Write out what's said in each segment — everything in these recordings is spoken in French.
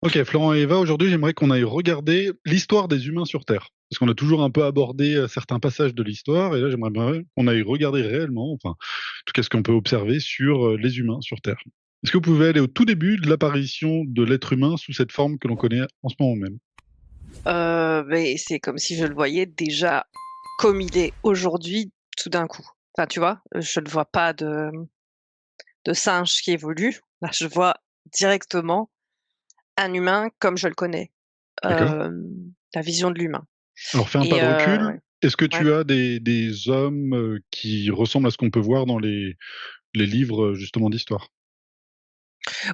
Ok, Florent et Eva, aujourd'hui j'aimerais qu'on aille regarder l'histoire des humains sur Terre. Parce qu'on a toujours un peu abordé certains passages de l'histoire, et là j'aimerais bien qu'on aille regarder réellement, enfin, en tout cas ce qu'on peut observer sur les humains sur Terre. Est-ce que vous pouvez aller au tout début de l'apparition de l'être humain sous cette forme que l'on connaît en ce moment même? Mais c'est comme si je le voyais déjà comme il est aujourd'hui, tout d'un coup. Enfin, tu vois, je ne vois pas de singe qui évolue. Là, je vois directement un humain comme je le connais, D'accord? euh, la vision de l'humain. Alors fais un pas Et de recul. ouais, Est-ce que ouais. tu as des hommes qui ressemblent à ce qu'on peut voir dans les livres justement d'histoire?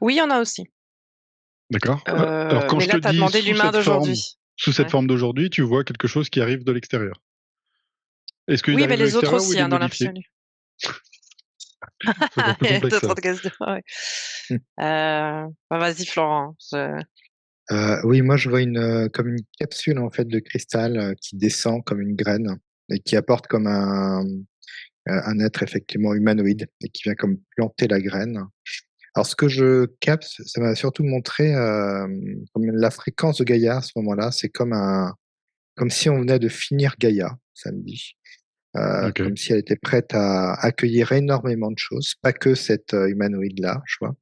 Oui, il y en a aussi. D'accord? Alors quand Mais je te là, tu as dis demandé l'humain d'aujourd'hui. sous cette Ouais. forme d'aujourd'hui, tu vois quelque chose qui arrive de l'extérieur. Est-ce qu'il Oui, mais arrive de les autres l'extérieur ou aussi, il est hein, dans modifié? l'absolu. C'est encore plus Il y a complexe ça. d'autres questions. Ouais. Vas-y, Florent. Oui, moi je vois comme une capsule en fait de cristal qui descend comme une graine et qui apporte comme un être effectivement humanoïde et qui vient comme planter la graine. Alors ce que je capte, ça m'a surtout montré comme la fréquence de Gaïa à ce moment-là. C'est comme si on venait de finir Gaïa samedi, Ok. comme si elle était prête à accueillir énormément de choses, pas que cette humanoïde-là, je vois.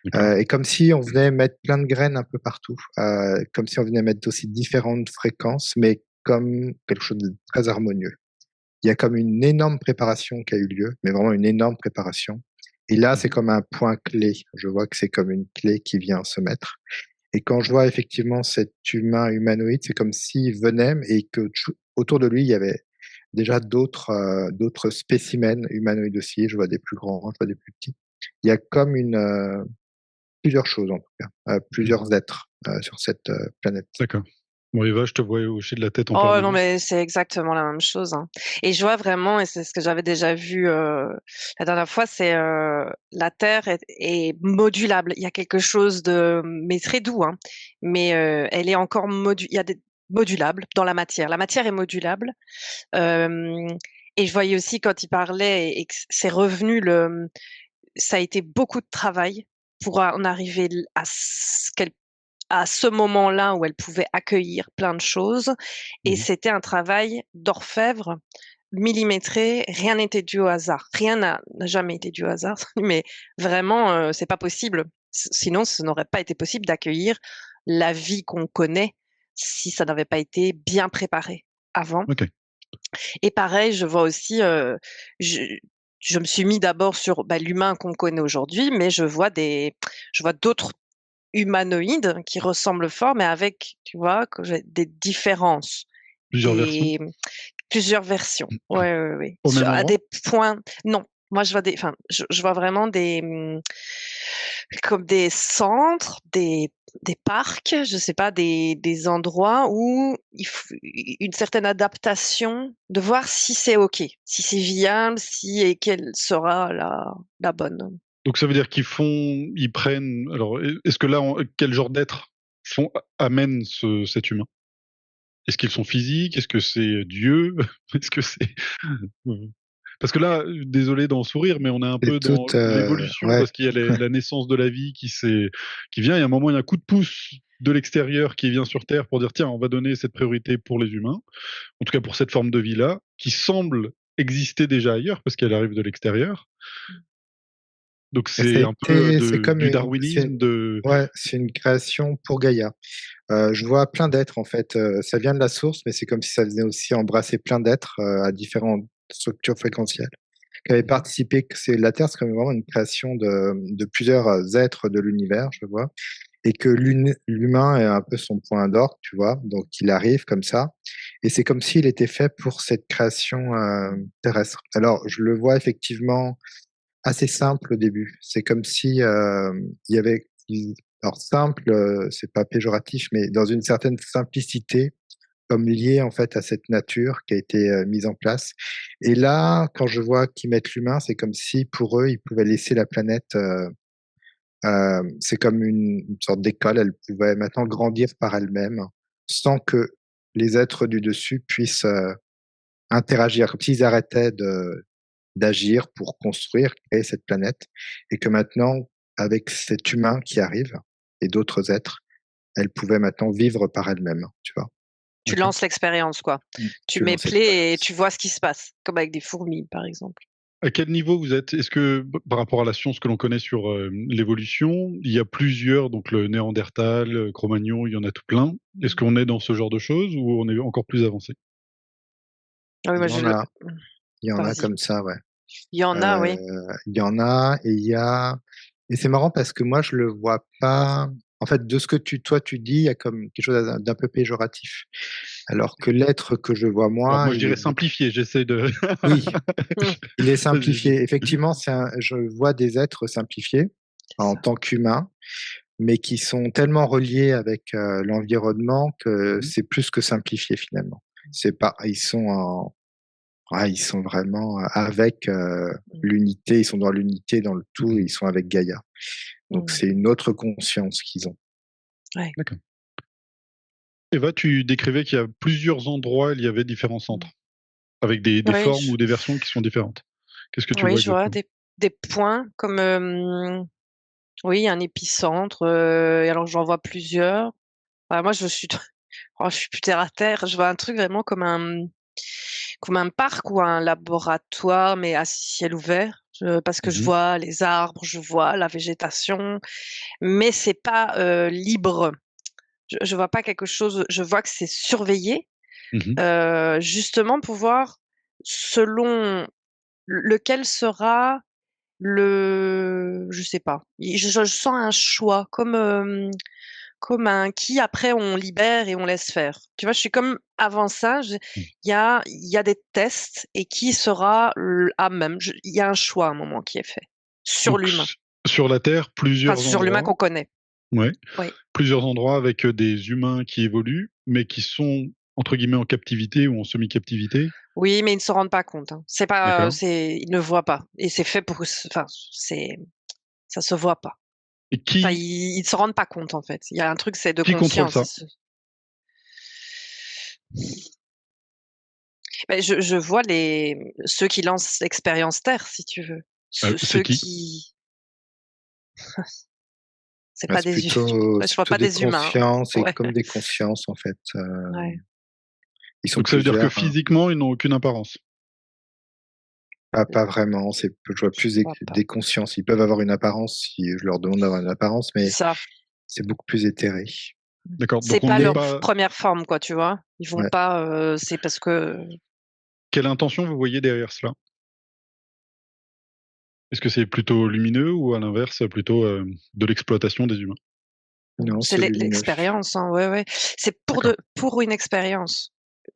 D'accord. Et comme si on venait mettre plein de graines un peu partout, comme si on venait mettre aussi différentes fréquences, mais comme quelque chose de très harmonieux. Il y a comme une énorme préparation qui a eu lieu, mais vraiment une énorme préparation. Et là, c'est Mhm. comme un point clé. Je vois que c'est comme une clé qui vient se mettre. Et quand je vois effectivement cet humain humanoïde, c'est comme s'il venait et que autour de lui, il y avait déjà d'autres spécimens humanoïdes aussi. Je vois des plus grands, je vois des plus petits. Il y a comme plusieurs choses en tout cas, Ok. plusieurs êtres sur cette planète. D'accord. Bon, Eva, je te vois hocher de la tête en Oh non, permanence. mais c'est exactement la même chose, hein. Et je vois vraiment, et c'est ce que j'avais déjà vu la dernière fois, c'est la Terre est modulable. Il y a quelque chose de, mais très doux, hein. Mais elle est encore il y a des modulables dans la matière. La matière est modulable. Euh, et je voyais aussi quand il parlait et que c'est revenu ça a été beaucoup de travail pour en arriver à ce moment-là où elle pouvait accueillir plein de choses. Et Mhm. c'était un travail d'orfèvre millimétré. Rien n'était dû au hasard. Rien n'a jamais été dû au hasard. Mais vraiment, c'est pas possible. Sinon, ce n'aurait pas été possible d'accueillir la vie qu'on connaît si ça n'avait pas été bien préparé avant. Ok. Et pareil, je vois aussi, je, je me suis mis d'abord sur l'humain qu'on connaît aujourd'hui, mais je vois d'autres humanoïdes qui ressemblent fort, mais avec, tu vois, des différences, Plusieurs versions des plusieurs versions. Ouais, ouais, ouais. au même À endroit? des points. Non, moi je vois je vois vraiment comme des centres, des parcs, je sais pas, des endroits où il faut une certaine adaptation, de voir si c'est OK, si c'est viable, si et quelle sera la bonne. Donc ça veut dire ils prennent. Alors, est-ce que là, quel genre d'être amène cet humain? Est-ce qu'ils sont physiques? Est-ce que c'est Dieu? Est-ce que c'est parce que là, désolé d'en sourire, mais on est un Et peu dans toutes, l'évolution ouais, parce qu'il y a la naissance de la vie qui vient. Il y a un moment, il y a un coup de pouce de l'extérieur qui vient sur Terre pour dire tiens, on va donner cette priorité pour les humains, en tout cas pour cette forme de vie-là, qui semble exister déjà ailleurs parce qu'elle arrive de l'extérieur. Donc et ça a c'est un peu été, c'est comme du darwinisme de. ouais, c'est une création pour Gaïa. Je vois plein d'êtres en fait. Ça vient de la source, mais c'est comme si ça venait aussi embrasser plein d'êtres à différentes structures fréquentielles qui avaient participé. Que c'est la Terre, c'est comme vraiment une création de plusieurs êtres de l'univers, je vois, et que l'humain est un peu son point d'orgue, tu vois. Donc il arrive comme ça, et c'est comme s'il était fait pour cette création terrestre. Alors je le vois effectivement assez simple au début. C'est comme si il y avait, alors simple, c'est pas péjoratif, mais dans une certaine simplicité, comme lié en fait à cette nature qui a été mise en place. Et là, quand je vois qu'ils mettent l'humain, c'est comme si pour eux, ils pouvaient laisser la planète. C'est comme une sorte d'école. Elle pouvait maintenant grandir par elle-même, sans que les êtres du dessus puissent interagir, comme s'ils arrêtaient d'agir pour construire, créer cette planète, et que maintenant, avec cet humain qui arrive et d'autres êtres, elle pouvait maintenant vivre par elle-même, tu vois. Tu D'accord. lances l'expérience, quoi. Tu Tu mets lances play et l'expérience. tu vois ce qui se passe, comme avec des fourmis, par exemple. À quel niveau vous êtes? Est-ce que, par rapport à la science que l'on connaît sur l'évolution, il y a plusieurs, donc le Néandertal, Cro-Magnon, il y en a tout plein. Est-ce qu'on est dans ce genre de choses ou on est encore plus avancé? Ah oui, Il moi, y en a, il y en a Vas-y. comme ça, ouais. Il y en a, oui. Il y en a et il y a et c'est marrant parce que moi je le vois pas. En fait, de ce que toi tu dis, il y a comme quelque chose d'un peu péjoratif. Alors que l'être que je vois Alors moi, moi, je il est dirais simplifié, j'essaie de... oui, Hmm. il est Vas-y. simplifié. Effectivement, je vois des êtres simplifiés C'est en ça. tant qu'humains, mais qui sont tellement reliés avec l'environnement que Mhm. c'est plus que simplifié finalement. C'est pas, ils sont vraiment avec l'unité, ils sont dans l'unité, dans le tout, et Mhm. ils sont avec Gaïa. Donc Hmm. c'est une autre conscience qu'ils ont. Ouais. D'accord. Eva, tu décrivais qu'il y a plusieurs endroits, il y avait différents centres, avec des Oui, formes ou des versions qui sont différentes. Qu'est-ce que tu oui, vois je vois exactement? des points comme, oui, un épicentre. Et alors, j'en vois plusieurs. Moi, oh, je suis plus terre à terre. Je vois un truc vraiment comme un parc ou un laboratoire, mais à ciel ouvert. Parce que je Mhm. vois les arbres, je vois la végétation, mais c'est pas libre. Je vois pas quelque chose. Je vois que c'est surveillé, Mhm. justement pour voir selon lequel sera je sais pas. Je sens un choix comme un qui après on libère et on laisse faire. Tu vois, je suis comme avant ça, il y a des tests et qui sera à même. Il y a un choix à un moment qui est fait sur Donc l'humain, sur la Terre, enfin plusieurs sur l'humain endroits, qu'on connaît. ouais, Oui. plusieurs endroits avec des humains qui évoluent, mais qui sont entre guillemets en captivité ou en semi-captivité. Oui, mais ils ne se rendent pas compte, hein. C'est pas, D'accord. c'est, ils ne voient pas. Et c'est fait pour, enfin, ça se voit pas. Et Enfin, ils ne se rendent pas compte, en fait. Il y a un truc, c'est de qui contrôle conscience. ça? Mais je vois ceux qui lancent l'expérience Terre, si tu veux. C'est Ceux qui? qui, c'est Ah, pas des, je c'est vois plutôt pas des des humains. consciences et Ouais, comme des consciences en fait. ouais. Ils sont Donc ça veut dire que plusieurs, hein. physiquement, ils n'ont aucune apparence. Pas vraiment. Je vois Je plus vois pas. des consciences. Ils peuvent avoir une apparence si je leur demande d'avoir une apparence, C'est mais ça. c'est beaucoup plus éthéré. D'accord. C'est Donc on pas n'est leur Mais pas. première forme, quoi, tu vois. Ils vont ouais. pas, c'est parce que, Quelle intention vous voyez derrière cela? Est-ce que c'est plutôt lumineux ou à l'inverse, plutôt de l'exploitation des humains? Non, c'est c'est lumineux. l'expérience, hein, ouais, ouais. C'est D'accord. pour une expérience.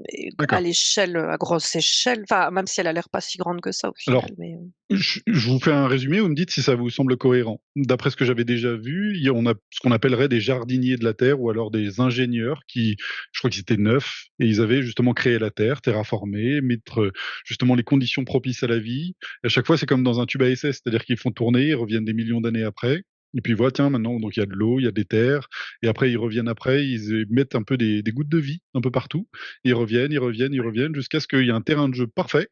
Et à D'accord. l'échelle, à grosse échelle, enfin, même si elle a l'air pas si grande que ça au Alors, final, mais je vous fais un résumé, vous me dites si ça vous semble cohérent. D'après ce que j'avais déjà vu, on a ce qu'on appellerait des jardiniers de la Terre ou alors des ingénieurs qui, je crois qu'ils étaient 9, et ils avaient justement créé la Terre, terraformé, mettre justement les conditions propices à la vie. À chaque fois, c'est comme dans un tube à essai, c'est-à-dire qu'ils font tourner, ils reviennent des millions d'années après. Et puis voilà, tiens, maintenant, donc il y a de l'eau, il y a des terres, et après ils reviennent après, ils mettent un peu des gouttes de vie un peu partout, ils reviennent, ils reviennent, ils reviennent, jusqu'à ce qu'il y ait un terrain de jeu parfait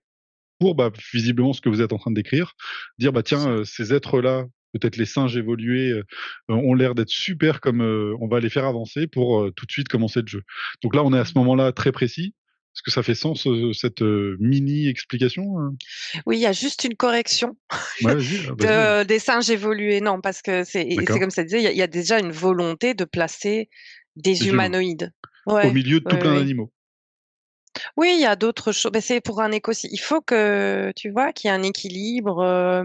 pour visiblement ce que vous êtes en train de décrire, dire bah tiens, ça. ces êtres-là, peut-être les singes évolués, ont l'air d'être super comme on va les faire avancer pour tout de suite commencer le jeu. Donc là, on est à ce moment-là très précis. Est-ce que ça fait sens cette mini explication? Oui, il y a juste une correction Ouais, vas-y, vas-y. des singes évolués. Non, parce que c'est D'accord. comme ça disait, il y a déjà une volonté de placer des Les humains. humanoïdes. Au Ouais, milieu de tout ouais, plein ouais. d'animaux. Oui, il y a d'autres choses. Mais c'est pour un écosystème. Il faut que, tu vois, qu'il y ait un équilibre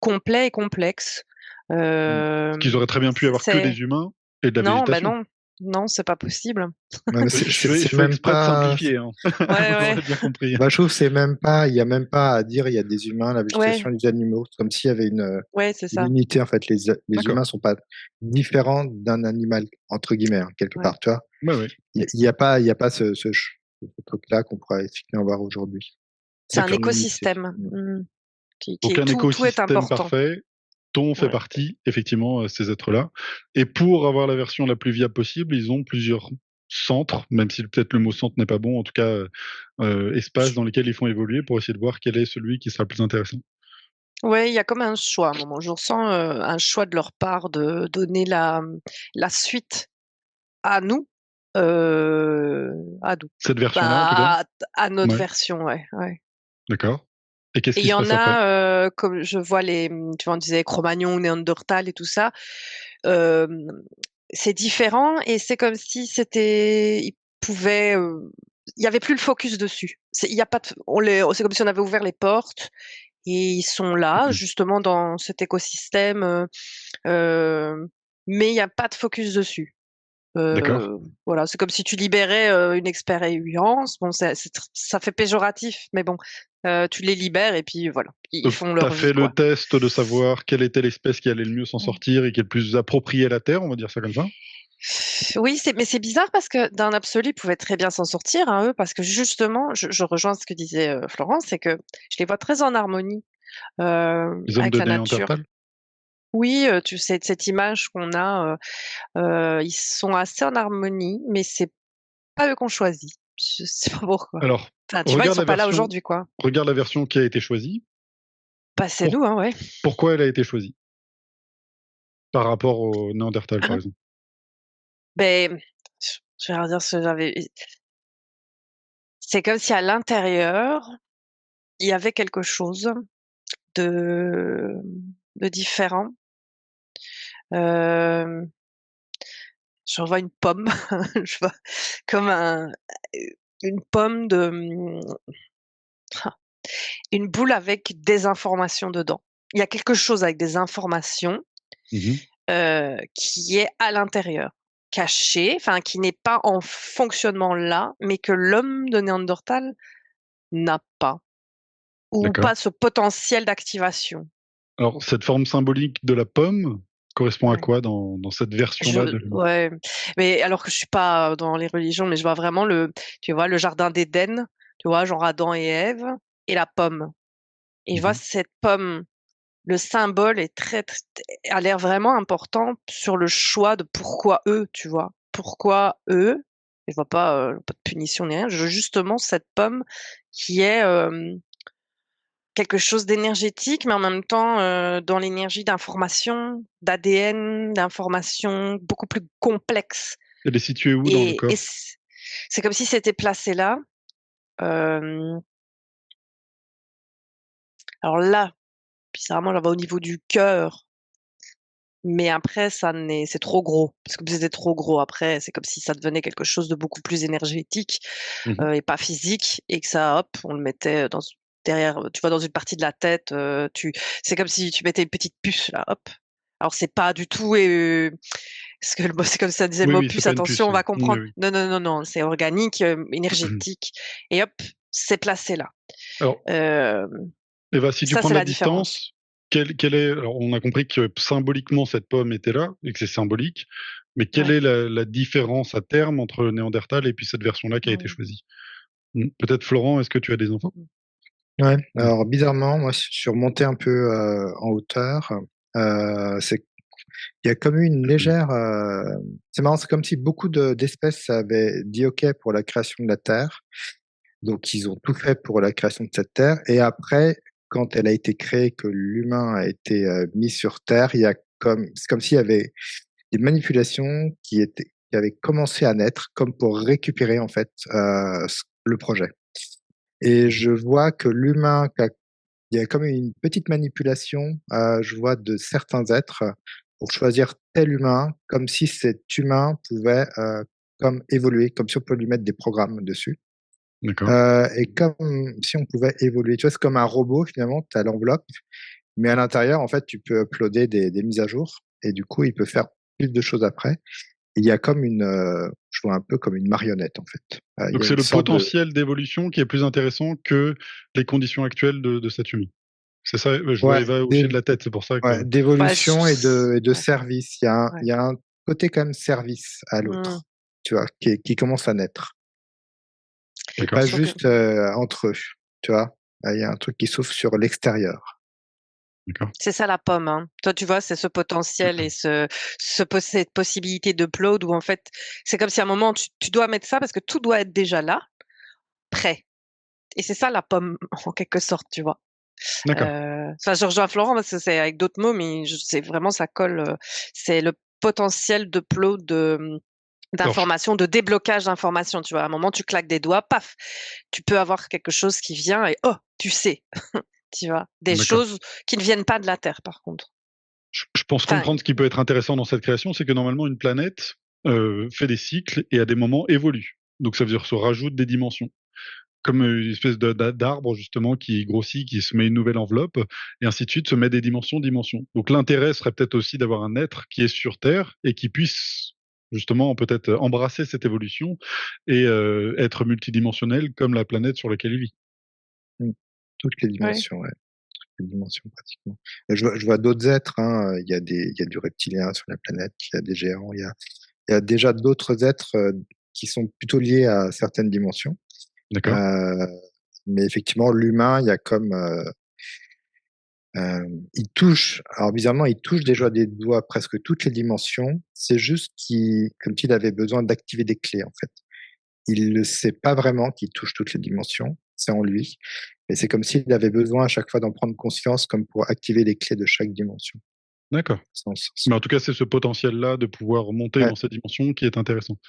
complet et complexe. Parce Euh, qu'ils auraient très bien pu avoir que c'est des humains et de la non, ben végétation. non, non, c'est pas possible. Ouais, mais Je c'est fais même exprès de pas. simplifier, hein. Ouais, Vous ouais, aurez bien compris. Moi, je trouve que c'est même pas. Il y a même pas à dire il y a des humains, la ouais, végétation, et les animaux. C'est comme s'il y avait ouais, c'est une ça. unité en fait. Les D'accord. humains sont pas différents d'un animal entre guillemets hein, quelque Ouais. part. Tu vois. Ouais, ouais. Il y a pas ce truc-là qu'on pourrait effectivement voir aujourd'hui. C'est Cette un D'accord. unité. écosystème qui Donc est un tout est écosystème important. parfait, dont fait Ouais. partie effectivement ces êtres-là. Et pour avoir la version la plus viable possible, ils ont plusieurs centres, même si peut-être le mot centre n'est pas bon, en tout cas espaces dans lesquels ils font évoluer pour essayer de voir quel est celui qui sera le plus intéressant. Ouais, il y a comme un choix à un moment. Je ressens un choix de leur part de donner la suite à nous, à nous, Cette version-là, en tout cas? bah, à notre Ouais, version, ouais, ouais. d'accord. Et qu'est-ce Et il qui y se en passe après? a, comme je vois tu vois, on disait Cro-Magnon, Néandertal et tout ça, euh, c'est différent et c'est comme si ils pouvaient, il y avait plus le focus dessus. Il y a pas c'est comme si on avait ouvert les portes et ils sont là, Mmh. justement, dans cet écosystème, euh, mais il n'y a pas de focus dessus. D'accord. Voilà, c'est comme si tu libérais une expérience. Bon, ça fait péjoratif, mais bon, tu les libères et puis voilà, ils Donc, font tu as leur vie, fait le quoi. test de savoir quelle était l'espèce qui allait le mieux s'en sortir et qui est le plus appropriée à la Terre, on va dire ça comme ça? Oui, mais c'est bizarre parce que dans l'absolu, ils pouvaient très bien s'en sortir, hein, eux, parce que justement, je rejoins ce que disait Florence, c'est que je les vois très en harmonie Les hommes avec de la nature. Néandertal? Oui, tu sais, cette image qu'on a, ils sont assez en harmonie, mais c'est pas eux qu'on choisit. Je sais pas pourquoi. Alors, Enfin, tu vois, ils regarde sont la pas là version aujourd'hui, quoi. regarde la version qui a été choisie. Bah, c'est Pour nous, hein, ouais. Pourquoi elle a été choisie? Par rapport au Néandertal, par Hein. exemple? Ben, je vais redire ce que j'avais. C'est comme si à l'intérieur, il y avait quelque chose de, de différent. Euh, je revois une pomme, je vois comme une pomme une boule avec des informations dedans. Il y a quelque chose avec des informations Mmh. qui est à l'intérieur, caché, enfin qui n'est pas en fonctionnement là, mais que l'homme de Néandertal n'a pas, ou D'accord. pas ce potentiel d'activation. Alors, cette forme symbolique de la pomme correspond à Ouais. quoi dans cette version-là de l'humain? Ouais, mais alors que je suis pas dans les religions, mais je vois vraiment tu vois, le jardin d'Éden, tu vois, genre Adam et Ève, et la pomme. Et je vois Mmh. cette pomme, le symbole est a l'air vraiment important sur le choix de pourquoi eux, tu vois. Pourquoi eux? Et je vois pas de punition ni rien. Je veux justement cette pomme qui est quelque chose d'énergétique, mais en même temps dans l'énergie d'information, d'ADN, d'information beaucoup plus complexe. Elle est située où dans le Et corps? c'est comme si c'était placé là. Euh, alors là, bizarrement, là-bas au niveau du cœur. Mais après, c'est trop gros. Parce que c'était trop gros. Après, c'est comme si ça devenait quelque chose de beaucoup plus énergétique Mmh. et pas physique. Et que ça, hop, on le mettait derrière, tu vois, dans une partie de la tête. C'est comme si tu mettais une petite puce là, hop. Alors, c'est pas du tout. Parce que c'est comme ça disait le Oui, mot oui, c'est puce, pas une attention, puce, on oui. va Oui, comprendre. oui. Non, non, non, non, c'est organique, énergétique. Et hop, c'est placé là. Alors, Euh, Eva, si tu Ça, prends c'est de la la différence. distance, quelle est... Alors, on a compris que symboliquement, cette pomme était là, et que c'est symbolique, mais quelle Ouais. est la différence à terme entre le Néandertal et puis cette version-là qui a été Mm. choisie? Peut-être Florent, est-ce que tu as des infos? Ouais. Ouais. Alors bizarrement, moi, je suis remonté un peu en hauteur. C'est Il y a comme eu une légère. C'est marrant, c'est comme si beaucoup d'espèces avaient dit OK pour la création de la Terre. Donc, ils ont tout fait pour la création de cette Terre. Et après, quand elle a été créée, que l'humain a été mis sur Terre, c'est comme s'il y avait des manipulations qui avaient commencé à naître, comme pour récupérer en fait le projet. Et je vois que il y a comme une petite manipulation, je vois, de certains êtres pour choisir tel humain, comme si cet humain pouvait comme évoluer, comme si on peut lui mettre des programmes dessus. D'accord. Et comme si on pouvait évoluer. Tu vois, c'est comme un robot finalement, tu as l'enveloppe, mais à l'intérieur, en fait, tu peux uploader des mises à jour et du coup, il peut faire plus de choses après. Et il y a comme je vois un peu comme une marionnette en fait. Il Donc, y a c'est une le sorte de potentiel d'évolution qui est plus intéressant que les conditions actuelles de cet humain. C'est ça, je vois ouais, Eva hocher de la tête, c'est pour ça que... ouais, Bah, d'évolution et de ouais, service. ouais. Il y a un côté quand même service à Mm. l'autre, tu vois, qui commence à naître. Et pas D'accord. Sauf que juste entre eux, tu vois. Il y a un truc qui s'ouvre sur l'extérieur. D'accord. c'est ça la pomme, hein. Toi, tu vois, c'est ce potentiel et cette possibilité d'upload où en fait, c'est comme si à un moment, tu dois mettre ça parce que tout doit être déjà là, prêt. Et c'est ça la pomme, en quelque sorte, tu vois. D'accord. Enfin, je rejoins Florent parce que c'est avec d'autres mots, mais c'est vraiment, ça colle. C'est le potentiel d'upload d'informations, de déblocage d'informations. Tu vois, à un moment, tu claques des doigts, paf, tu peux avoir quelque chose qui vient et oh, tu sais, tu vois, des D'accord. choses qui ne viennent pas de la Terre, par contre. Je pense Enfin, comprendre ce qui peut être intéressant dans cette création, c'est que normalement une planète fait des cycles et à des moments évolue. Donc ça veut dire se rajoute des dimensions. Comme une espèce d'arbre justement qui grossit, qui se met une nouvelle enveloppe, et ainsi de suite, se met des dimensions. Donc l'intérêt serait peut-être aussi d'avoir un être qui est sur Terre et qui puisse justement peut-être embrasser cette évolution et être multidimensionnel comme la planète sur laquelle il vit. Mmh. Toutes les ouais. dimensions, ouais. Toutes les dimensions pratiquement. Je vois d'autres êtres, hein. Il y a du reptilien sur la planète, il y a des géants, il y a déjà d'autres êtres qui sont plutôt liés à certaines dimensions. D'accord? Euh, mais effectivement, l'humain, il y a comme il touche, alors bizarrement, il touche déjà des doigts presque toutes les dimensions. C'est juste qu'il, comme s'il avait besoin d'activer des clés, en fait. Il ne sait pas vraiment qu'il touche toutes les dimensions, c'est en lui. Et c'est comme s'il avait besoin à chaque fois d'en prendre conscience, comme pour activer les clés de chaque dimension. D'accord. Sens. Mais en tout cas, c'est ce potentiel-là de pouvoir monter Ouais, dans cette dimension qui est intéressant.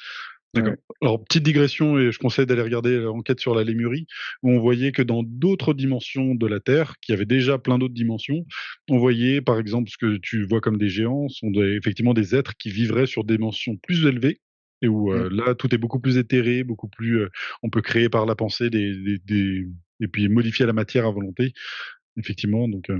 D'accord. ouais. Alors, petite digression, et je conseille d'aller regarder l'enquête sur la Lémurie, où on voyait que dans d'autres dimensions de la Terre, qui avaient déjà plein d'autres dimensions, on voyait, par exemple, ce que tu vois comme des géants, sont effectivement des êtres qui vivraient sur des dimensions plus élevées, et où Mm. là, tout est beaucoup plus éthéré, beaucoup plus, on peut créer par la pensée et puis modifier la matière à volonté, effectivement. Donc,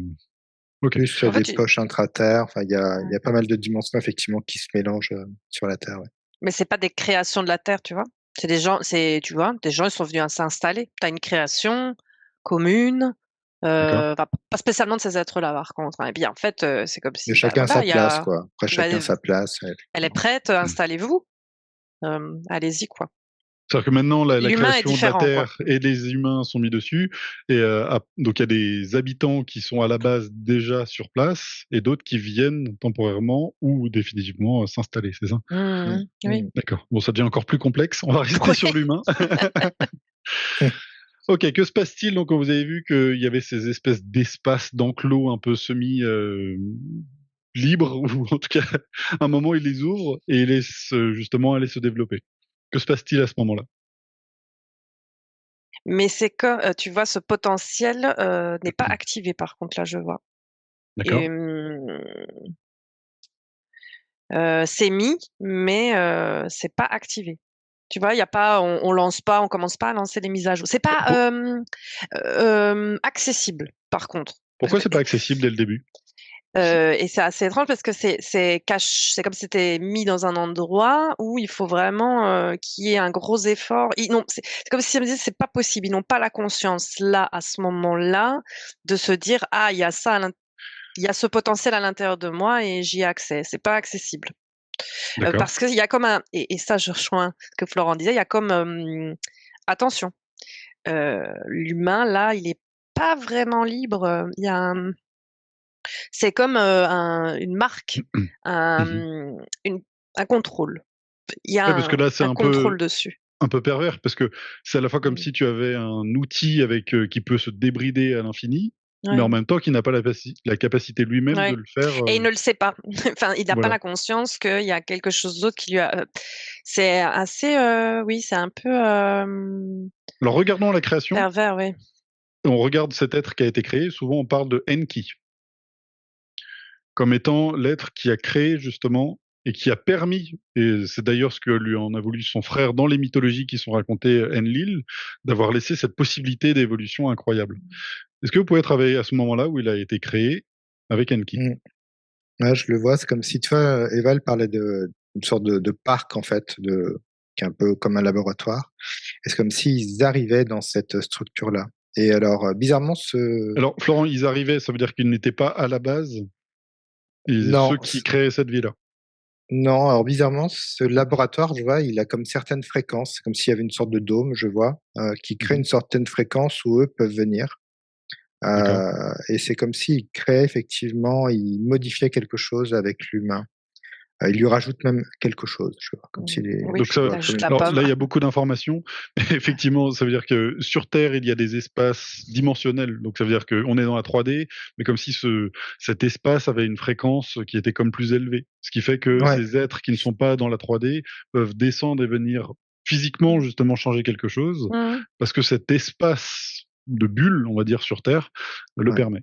ok. Plus En fait, des poches intra-terre. Enfin, il y a pas mal de dimensions effectivement qui se mélangent sur la Terre. Ouais. mais c'est pas des créations de la Terre, tu vois. C'est des gens, tu vois, des gens, ils sont venus à s'installer. Tu as une création commune, D'accord. pas spécialement de ces êtres-là, par contre, hein. Et bien, en fait, c'est comme Mais si, bah chacun voilà, sa place, quoi. Après, bah, chacun sa place. Ouais, elle est effectivement. prête, installez-vous, allez-y, quoi. C'est-à-dire que maintenant, la L'humain est création de la différent, quoi. Terre et les humains sont mis dessus. Et donc, il y a des habitants qui sont à la base déjà sur place et d'autres qui viennent temporairement ou définitivement s'installer, c'est ça? Mmh, oui. Mm. D'accord. Bon, ça devient encore plus complexe. On va rester sur Ouais. l'humain. Ok, que se passe-t-il? Donc, vous avez vu qu'il y avait ces espèces d'espaces d'enclos un peu semi libres, ou en tout cas, à un moment, ils les ouvrent et ils laissent justement aller se développer. Que se passe-t-il à ce moment-là? Mais c'est comme, tu vois, ce potentiel, n'est pas activé, par contre, là, je vois. Et D'accord? c'est mis, mais c'est pas activé. Tu vois, il y a pas, on lance pas, on commence pas à lancer des mises à jour. C'est pas, Pour- accessible, par contre. Parce Pourquoi que c'est pas accessible dès le début? et c'est assez étrange parce que c'est comme si c'était mis dans un endroit où il faut vraiment, qu'il y ait un gros effort. Ils n'ont c'est comme si ça me disait: «C'est pas possible». Ils n'ont pas la conscience là, à ce moment-là, de se dire: «Ah, il y a ça à il y a ce potentiel à l'intérieur de moi et j'y ai accès». C'est pas accessible. D'accord. Parce qu'il y a comme un et ça je rejoins ce que Florent disait, il y a comme, attention, l'humain là, il est pas vraiment libre, il y a c'est comme, une marque, un, Mhm. une un contrôle. Il y a Ouais, parce que là, c'est un contrôle dessus. un peu pervers, parce que c'est à la fois comme Mmh. si tu avais un outil avec qui peut se débrider à l'infini, mais en Ouais, même temps qui n'a pas la capacité lui-même de ouais le faire. et il ne le sait pas. Enfin, il n'a pas Voilà. la conscience qu'il y a quelque chose d'autre qui lui a, c'est assez, oui, c'est un peu, Alors regardons la création. pervers, oui. On regarde cet être qui a été créé. Souvent, on parle de Enki comme étant l'être qui a créé justement et qui a permis, et c'est d'ailleurs ce que lui en a voulu son frère dans les mythologies qui sont racontées Enlil, d'avoir laissé cette possibilité d'évolution incroyable. Est-ce que vous pouvez travailler à ce moment-là où il a été créé avec Enki? Mm. Ouais, je le vois, c'est comme si, tu vois, Eva, elle parlait d'une sorte de parc, en fait, qui est un peu comme un laboratoire. Et c'est comme s'ils arrivaient dans cette structure-là. Et alors, bizarrement, Alors, Florent, ils arrivaient, ça veut dire qu'ils n'étaient pas à la base et ceux non, qui créaient cette vie-là. non, alors bizarrement, ce laboratoire, je vois, il a comme certaines fréquences. C'est comme s'il y avait une sorte de dôme, je vois, qui crée une Mhm. certaine fréquence où eux peuvent venir. D'accord. Et c'est comme s'il créait effectivement, il modifiait quelque chose avec l'humain. Il lui rajoute même quelque chose, tu vois, comme s'il est, Oui, Donc tu ça, vois, comme t'ajoutes une la alors pomme. là, il y a beaucoup d'informations. Effectivement, ça veut dire que sur Terre, il y a des espaces dimensionnels. Donc ça veut dire qu'on est dans la 3D, mais comme si cet espace avait une fréquence qui était comme plus élevée. Ce qui fait que Ouais, ces êtres qui ne sont pas dans la 3D peuvent descendre et venir physiquement justement changer quelque chose, Mhm. parce que cet espace de bulle, on va dire, sur Terre, le ouais. permet.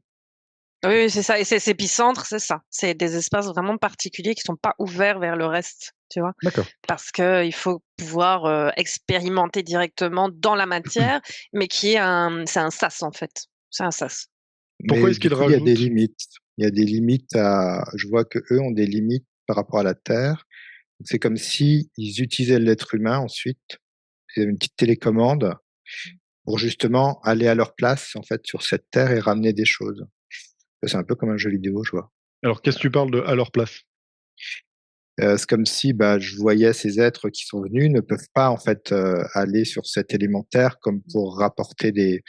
Oui, oui, c'est ça. Et ces épicentres, c'est ça. C'est des espaces vraiment particuliers qui sont pas ouverts vers le reste, tu vois. D'accord. Parce que il faut pouvoir expérimenter directement dans la matière, mais c'est un sas en fait. C'est un sas. Pourquoi Mais est-ce du qu'il coup, il y a des rajoute? limites. Il y a des limites je vois que eux ont des limites par rapport à la Terre. C'est comme si ils utilisaient l'être humain ensuite. Ils avaient une petite télécommande pour justement aller à leur place, en fait, sur cette Terre et ramener des choses. C'est un peu comme un jeu vidéo, je vois. Alors, qu'est-ce que tu parles de à leur place? C'est comme si, bah, je voyais ces êtres qui sont venus ne peuvent pas, en fait, aller sur cet élémentaire comme pour rapporter des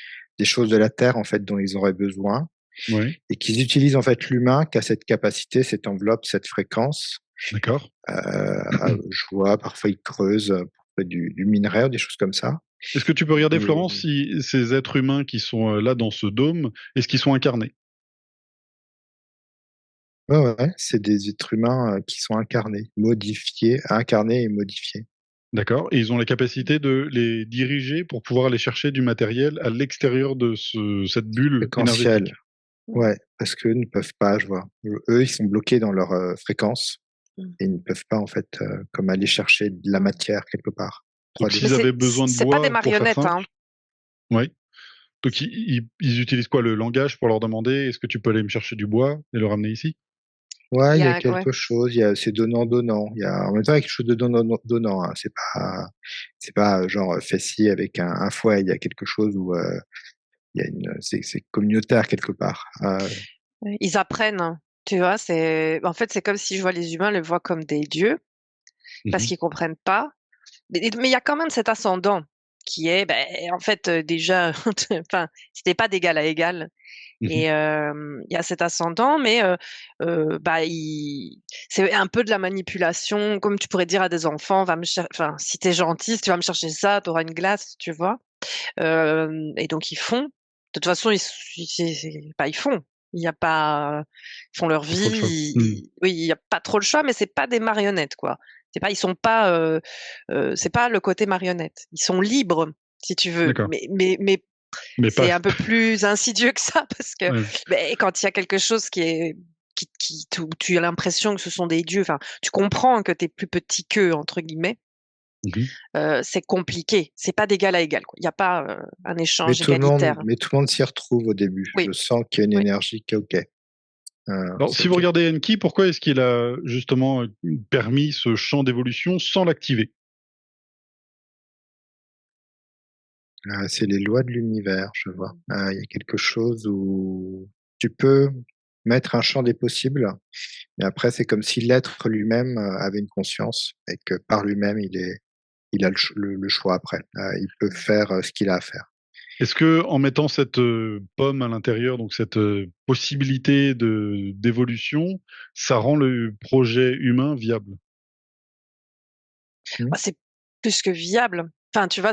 choses de la Terre, en fait, dont ils auraient besoin Oui, et qu'ils utilisent, en fait, l'humain qui a cette capacité, cette enveloppe, cette fréquence. d'accord. Je vois parfois ils creusent, pour faire du minerai ou des choses comme ça. Est-ce que tu peux regarder, Et Florence, si ces êtres humains qui sont là dans ce dôme, est-ce qu'ils sont incarnés? ouais, ouais, ouais, c'est des êtres humains, qui sont incarnés, modifiés, incarnés et modifiés. D'accord. Et ils ont la capacité de les diriger pour pouvoir aller chercher du matériel à l'extérieur de cette bulle Fréquentiels, énergétique. ouais, parce qu'eux ne peuvent pas, je vois. Eux, ils sont bloqués dans leur, fréquence Mm. et ils ne peuvent pas en fait, comme aller chercher de la Mm. matière quelque part. Donc 3D. Mais s'ils avaient besoin de c'est pas des bois, pour faire marionnettes, simple, hein. oui. Donc ils utilisent quoi? Le langage pour leur demander: «Est-ce que tu peux aller me chercher du bois et le ramener ici?» Ouais, Il y il y a a ouais. quelque chose, il y a c'est donnant-donnant. Il y a en même temps, il y a quelque chose de donnant-donnant, hein. C'est pas, genre, fessier avec un fouet. Il y a quelque chose où, il y a c'est communautaire quelque part. Ouais. Ils apprennent, hein, tu vois. En fait, c'est comme si je vois les humains les voient comme des dieux parce Mmh. qu'ils comprennent pas. Mais il y a quand même cet ascendant qui est, ben, en fait, déjà, enfin, c'était pas d'égal à égal. Et Mmh. il y a cet ascendant, mais bah, c'est un peu de la manipulation, comme tu pourrais dire à des enfants, enfin, si t'es gentil, si tu vas me chercher ça, tu auras une glace, tu vois. Et donc ils font. De toute façon, ils font. Il y a pas, ils font leur Pas trop le vie. choix. Mmh. Oui, il y a pas trop le choix, mais c'est pas des marionnettes, quoi. Ils sont pas, c'est pas le côté marionnette. Ils sont libres, si tu veux, D'accord. mais Mais c'est pas un peu plus insidieux que ça parce que, ouais. beh, quand il y a quelque chose qui tu as l'impression que ce sont des dieux, enfin, tu comprends que tu es «plus petit qu'eux» entre guillemets, Mmh. c'est compliqué. C'est pas d'égal à égal, quoi. Il y a pas, un échange égalitaire. Mais tout le monde s'y retrouve au début. Oui, Je sens qu'il y a une oui. énergie qui est OK. Alors C'est si vous OK. regardez Enki, pourquoi est-ce qu'il a justement, permis ce champ d'évolution sans l'activer? C'est les lois de l'univers, je vois. Il y a quelque chose où tu peux mettre un champ des possibles, mais après c'est comme si l'être lui-même, avait une conscience et que par lui-même il a le choix après. Il peut faire, ce qu'il a à faire. Est-ce que en mettant cette, pomme à l'intérieur, donc cette, possibilité d'évolution, ça rend le projet humain viable? Mmh. Bah, c'est plus que viable. Enfin, tu vois,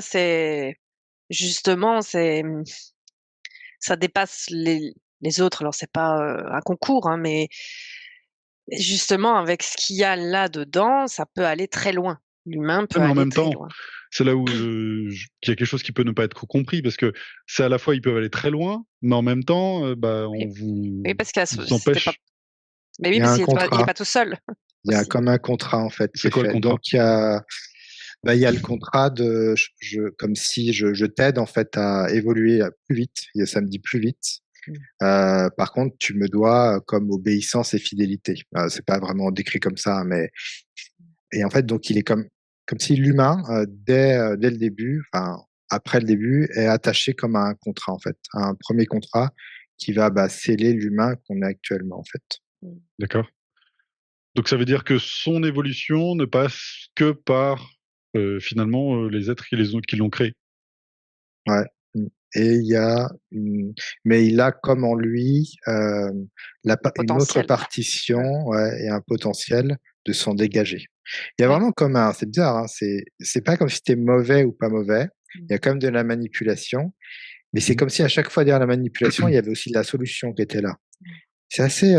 justement, ça dépasse les autres. Alors c'est pas, un concours, hein, mais justement avec ce qu'il y a là-dedans, ça peut aller très loin. L'humain Ouais, peut mais en aller même très temps, loin. c'est là où qu'il y a quelque chose qui peut ne pas être compris parce que c'est à la fois ils peuvent aller très loin, mais en même temps, bah, Oui, on oui, parce qu'il y a vous c'était pas empêche. mais oui, Il y a parce un qu'il est contrat, pas tout seul il y a aussi. comme un contrat en fait qui C'est est quoi le fait. contrat? Donc il y a le contrat de comme si je t'aide en fait à évoluer, plus vite et ça me dit plus vite. Mmh. Par contre, tu me dois, comme obéissance et fidélité. C'est pas vraiment décrit comme ça, mais et en fait, donc il est comme si l'humain, dès le début, enfin, après le début, est attaché comme à un contrat, en fait, à un premier contrat qui va, bah, sceller l'humain qu'on est actuellement, en fait. Mmh. D'accord. Donc ça veut dire que son évolution ne passe que par, finalement, les êtres qui l'ont créé? Ouais. Mmh. et mais il a comme en lui une autre Potentiel. partition, ouais, et un potentiel de s'en dégager. Il y a Ouais. vraiment comme c'est bizarre, hein, c'est pas comme si c'était mauvais ou pas mauvais. Il y a quand même de la manipulation, mais c'est comme si à chaque fois derrière la manipulation, il y avait aussi la solution qui était là. C'est assez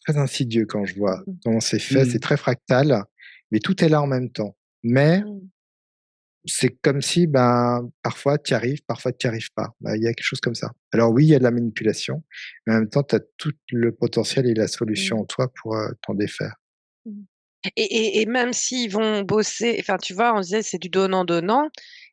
très insidieux quand je vois comment c'est fait. C'est très fractal, mais tout est là en même temps. Mais c'est comme si, parfois tu y arrives, parfois tu n'y arrives pas. Il y a quelque chose comme ça. Alors oui, il y a de la manipulation, mais en même temps, tu as tout le potentiel et la solution en toi pour t'en défaire. Et même s'ils vont bosser, enfin, tu vois, on disait c'est du donnant-donnant,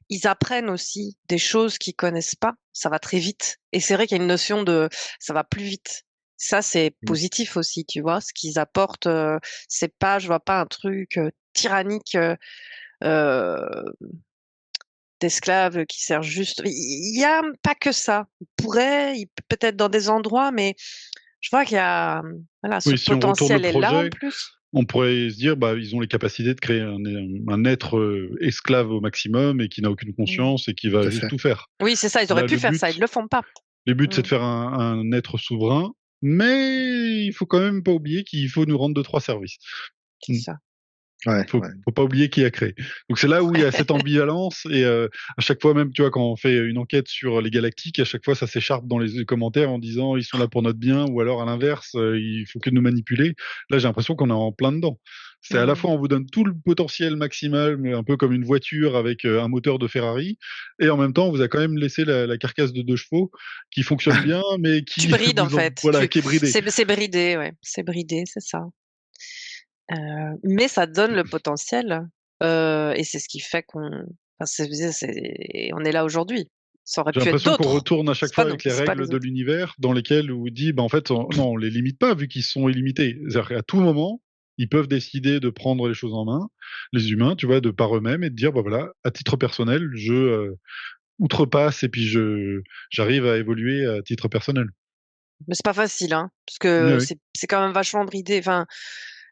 ils apprennent aussi des choses qu'ils connaissent pas. Ça va très vite. Et c'est vrai qu'il y a une notion de ça va plus vite. Ça, c'est positif aussi, tu vois. Ce qu'ils apportent, c'est pas, je vois pas un truc tyrannique d'esclaves qui sert juste. Il y a pas que ça. Peut-être dans des endroits, mais je vois qu'il y a, voilà, ce Oui, si on retourne le potentiel est là en projet, plus. on pourrait se dire, ils ont les capacités de créer un être esclave au maximum et qui n'a aucune conscience et qui Tout va à juste fait. tout faire. Oui, c'est ça, ils auraient Là, pu faire ça, ils le font pas. le but, c'est de faire un être souverain, mais il faut quand même pas oublier qu'il faut nous rendre 2-3 services. C'est ça. Ouais, Faut pas oublier qui a créé. Donc c'est là où il y a cette ambivalence et à chaque fois même, tu vois, quand on fait une enquête sur les galactiques, à chaque fois ça s'écharpe dans les commentaires en disant ils sont là pour notre bien ou alors à l'inverse, il faut que nous manipuler. Là, j'ai l'impression qu'on est en plein dedans. C'est à la fois on vous donne tout le potentiel maximal, mais un peu comme une voiture avec un moteur de Ferrari, et en même temps on vous a quand même laissé la carcasse de 2 chevaux qui fonctionne bien, mais Tu qui brides en fait. voilà, qui est bridée. C'est bridé, ouais. C'est bridé, c'est ça. Mais ça donne le potentiel, et c'est ce qui fait on est là aujourd'hui. Ça aurait J'ai pu être l'impression qu'on d'autres. retourne à chaque C'est pas fois nous, avec les c'est pas règles les de autres. l'univers dans lesquelles on dit, en fait, non, on les limite pas vu qu'ils sont illimités. C'est-à-dire qu'à tout moment, ils peuvent décider de prendre les choses en main, les humains, tu vois, de par eux-mêmes et de dire, voilà, à titre personnel, je outrepasse et puis j'arrive à évoluer à titre personnel. Mais c'est pas facile, hein, parce Oui, que oui. c'est quand même vachement bridé. Enfin,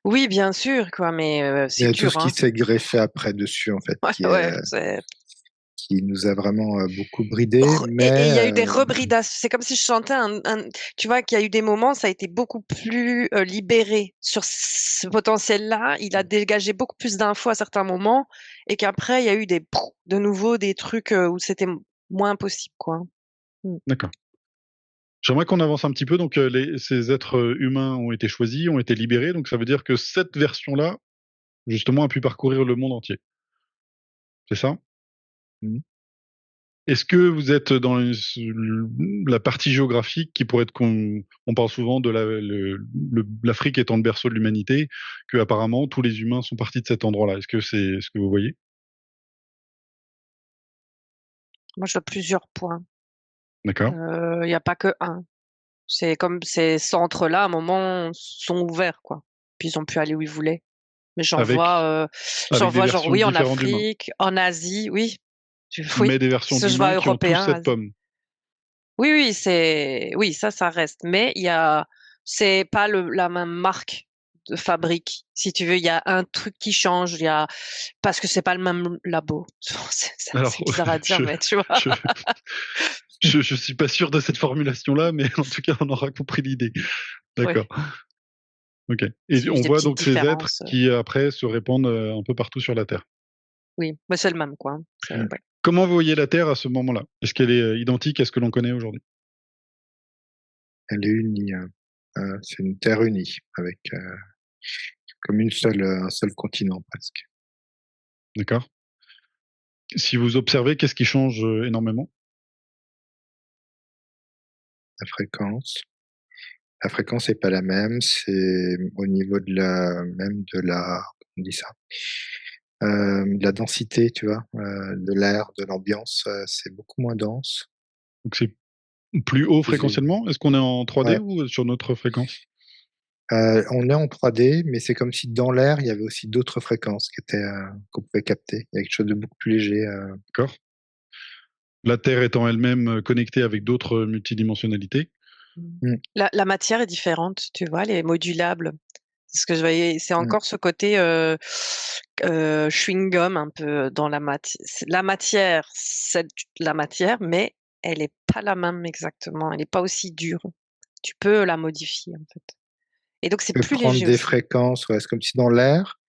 oui, bien sûr, quoi, mais Il y c'est a tout dur, ce qui hein. s'est greffé après dessus, en fait, Ouais, c'est qui nous a vraiment beaucoup bridés, et mais il y a eu des rebridations. C'est comme si je sentais tu vois, qu'il y a eu des moments, ça a été beaucoup plus libéré sur ce potentiel-là. Il a dégagé beaucoup plus d'infos à certains moments, et qu'après, il y a eu de nouveau des trucs où c'était moins possible, quoi. D'accord. J'aimerais qu'on avance un petit peu. Donc, ces êtres humains ont été choisis, ont été libérés. Donc, ça veut dire que cette version-là, justement, a pu parcourir le monde entier. C'est ça? Mmh. Est-ce que vous êtes dans la partie géographique qui pourrait être on parle souvent de l'Afrique étant le berceau de l'humanité, que apparemment tous les humains sont partis de cet endroit-là. Est-ce que c'est ce que vous voyez? Moi, je vois plusieurs points. D'accord. Il y a pas que un. C'est comme ces centres-là, à un moment, sont ouverts, quoi. Puis ils ont pu aller où ils voulaient. Mais Avec j'en avec des vois genre, versions oui, en différentes d'humains, Afrique, en Asie, oui. Oui, mais des versions parce que je vois d'humains qui ont tous européen, cette Asie. pomme. Oui, oui, ça reste. Mais c'est pas la même marque de fabrique. Si tu veux, il y a un truc qui change, parce que c'est pas le même labo. Alors, C'est bizarre à dire, je mais tu vois. je je suis pas sûr de cette formulation-là, mais en tout cas, on aura compris l'idée. Oui, D'accord. OK, c'est et on juste des voit petites donc ces êtres différences. qui après se répandent, un peu partout sur la Terre. Oui, mais c'est le même, quoi, hein. Ouais. Comment vous voyez la Terre à ce moment-là? Est-ce qu'elle est, identique à ce que l'on connaît aujourd'hui? Elle est unie, c'est une terre unie avec, comme un seul continent presque. D'accord. Si vous observez, qu'est-ce qui change, énormément? La fréquence la fréquence est pas la même, c'est au niveau de la on dit ça? De la densité, tu vois? De l'air, de l'ambiance, c'est beaucoup moins dense, Donc c'est plus haut plus ém fréquentiellement? Est-ce qu'on est en 3D ouais, ou sur notre fréquence? on est en 3D, mais c'est comme si dans l'air, il y avait aussi d'autres fréquences qu'on pouvait capter. Il y a quelque chose de beaucoup plus léger, D'accord. La Terre étant elle-même, connectée avec d'autres, multidimensionnalités? mmh, La matière est différente, tu vois? Elle est modulable. C'est ce que je voyais. C'est mmh, encore ce côté, chewing-gum un peu dans la matière, c'est la matière, mais elle est pas la même exactement. Elle est pas aussi dure. Tu peux la modifier, en fait. Et donc, c'est Tu peux plus prendre léger des aussi. fréquences, ouais, c'est comme si dans l'air,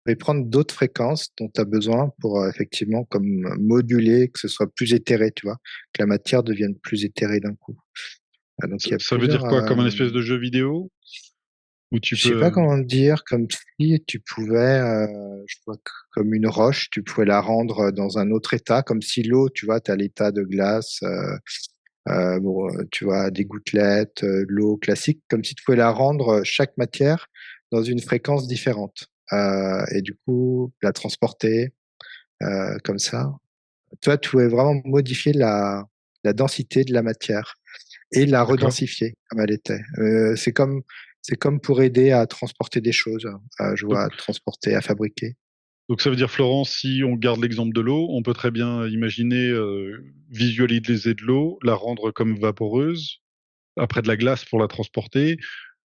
tu peux prendre d'autres fréquences dont tu as besoin pour effectivement comme moduler, que ce soit plus éthéré, tu vois, que la matière devienne plus éthérée d'un coup. Donc il y a Ça veut dire plusieurs. quoi? Comme un espèce de jeu vidéo où tu Je sais pas peux. comment dire, comme si tu pouvais, je vois comme une roche, tu pouvais la rendre dans un autre état, comme si l'eau, tu vois, tu as l'état de glace, bon, tu vois, des gouttelettes, l'eau classique, comme si tu pouvais la rendre chaque matière dans une fréquence différente. Et du coup, la transporter comme ça. Toi, tu pouvais vraiment modifier la densité de la matière et la D'accord. redensifier comme elle était. C'est comme pour aider à transporter des choses, je Donc, vois, à transporter, à fabriquer. donc ça veut dire, Florence, si on garde l'exemple de l'eau, on peut très bien imaginer visualiser de l'eau, la rendre comme vaporeuse, après de la glace pour la transporter,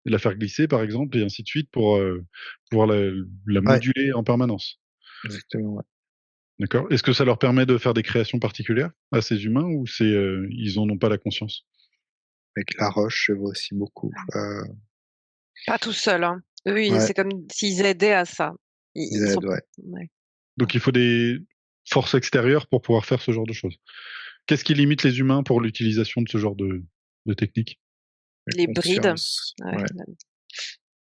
et la faire glisser, par exemple, et ainsi de suite pour pouvoir la Ouais, moduler en permanence. exactement. Ouais. D'accord. Est-ce que ça leur permet de faire des créations particulières à ces humains ou ils en ont pas la conscience? Avec la roche, je vois aussi beaucoup. Pas tout seul, hein. Eux, Ouais, c'est comme s'ils aidaient à ça. ils Ils sont aident, ouais. ouais. Donc il faut des forces extérieures pour pouvoir faire ce genre de choses. Qu'est-ce qui limite les humains pour l'utilisation de ce genre de technique? La Les brides. conscience. Ouais,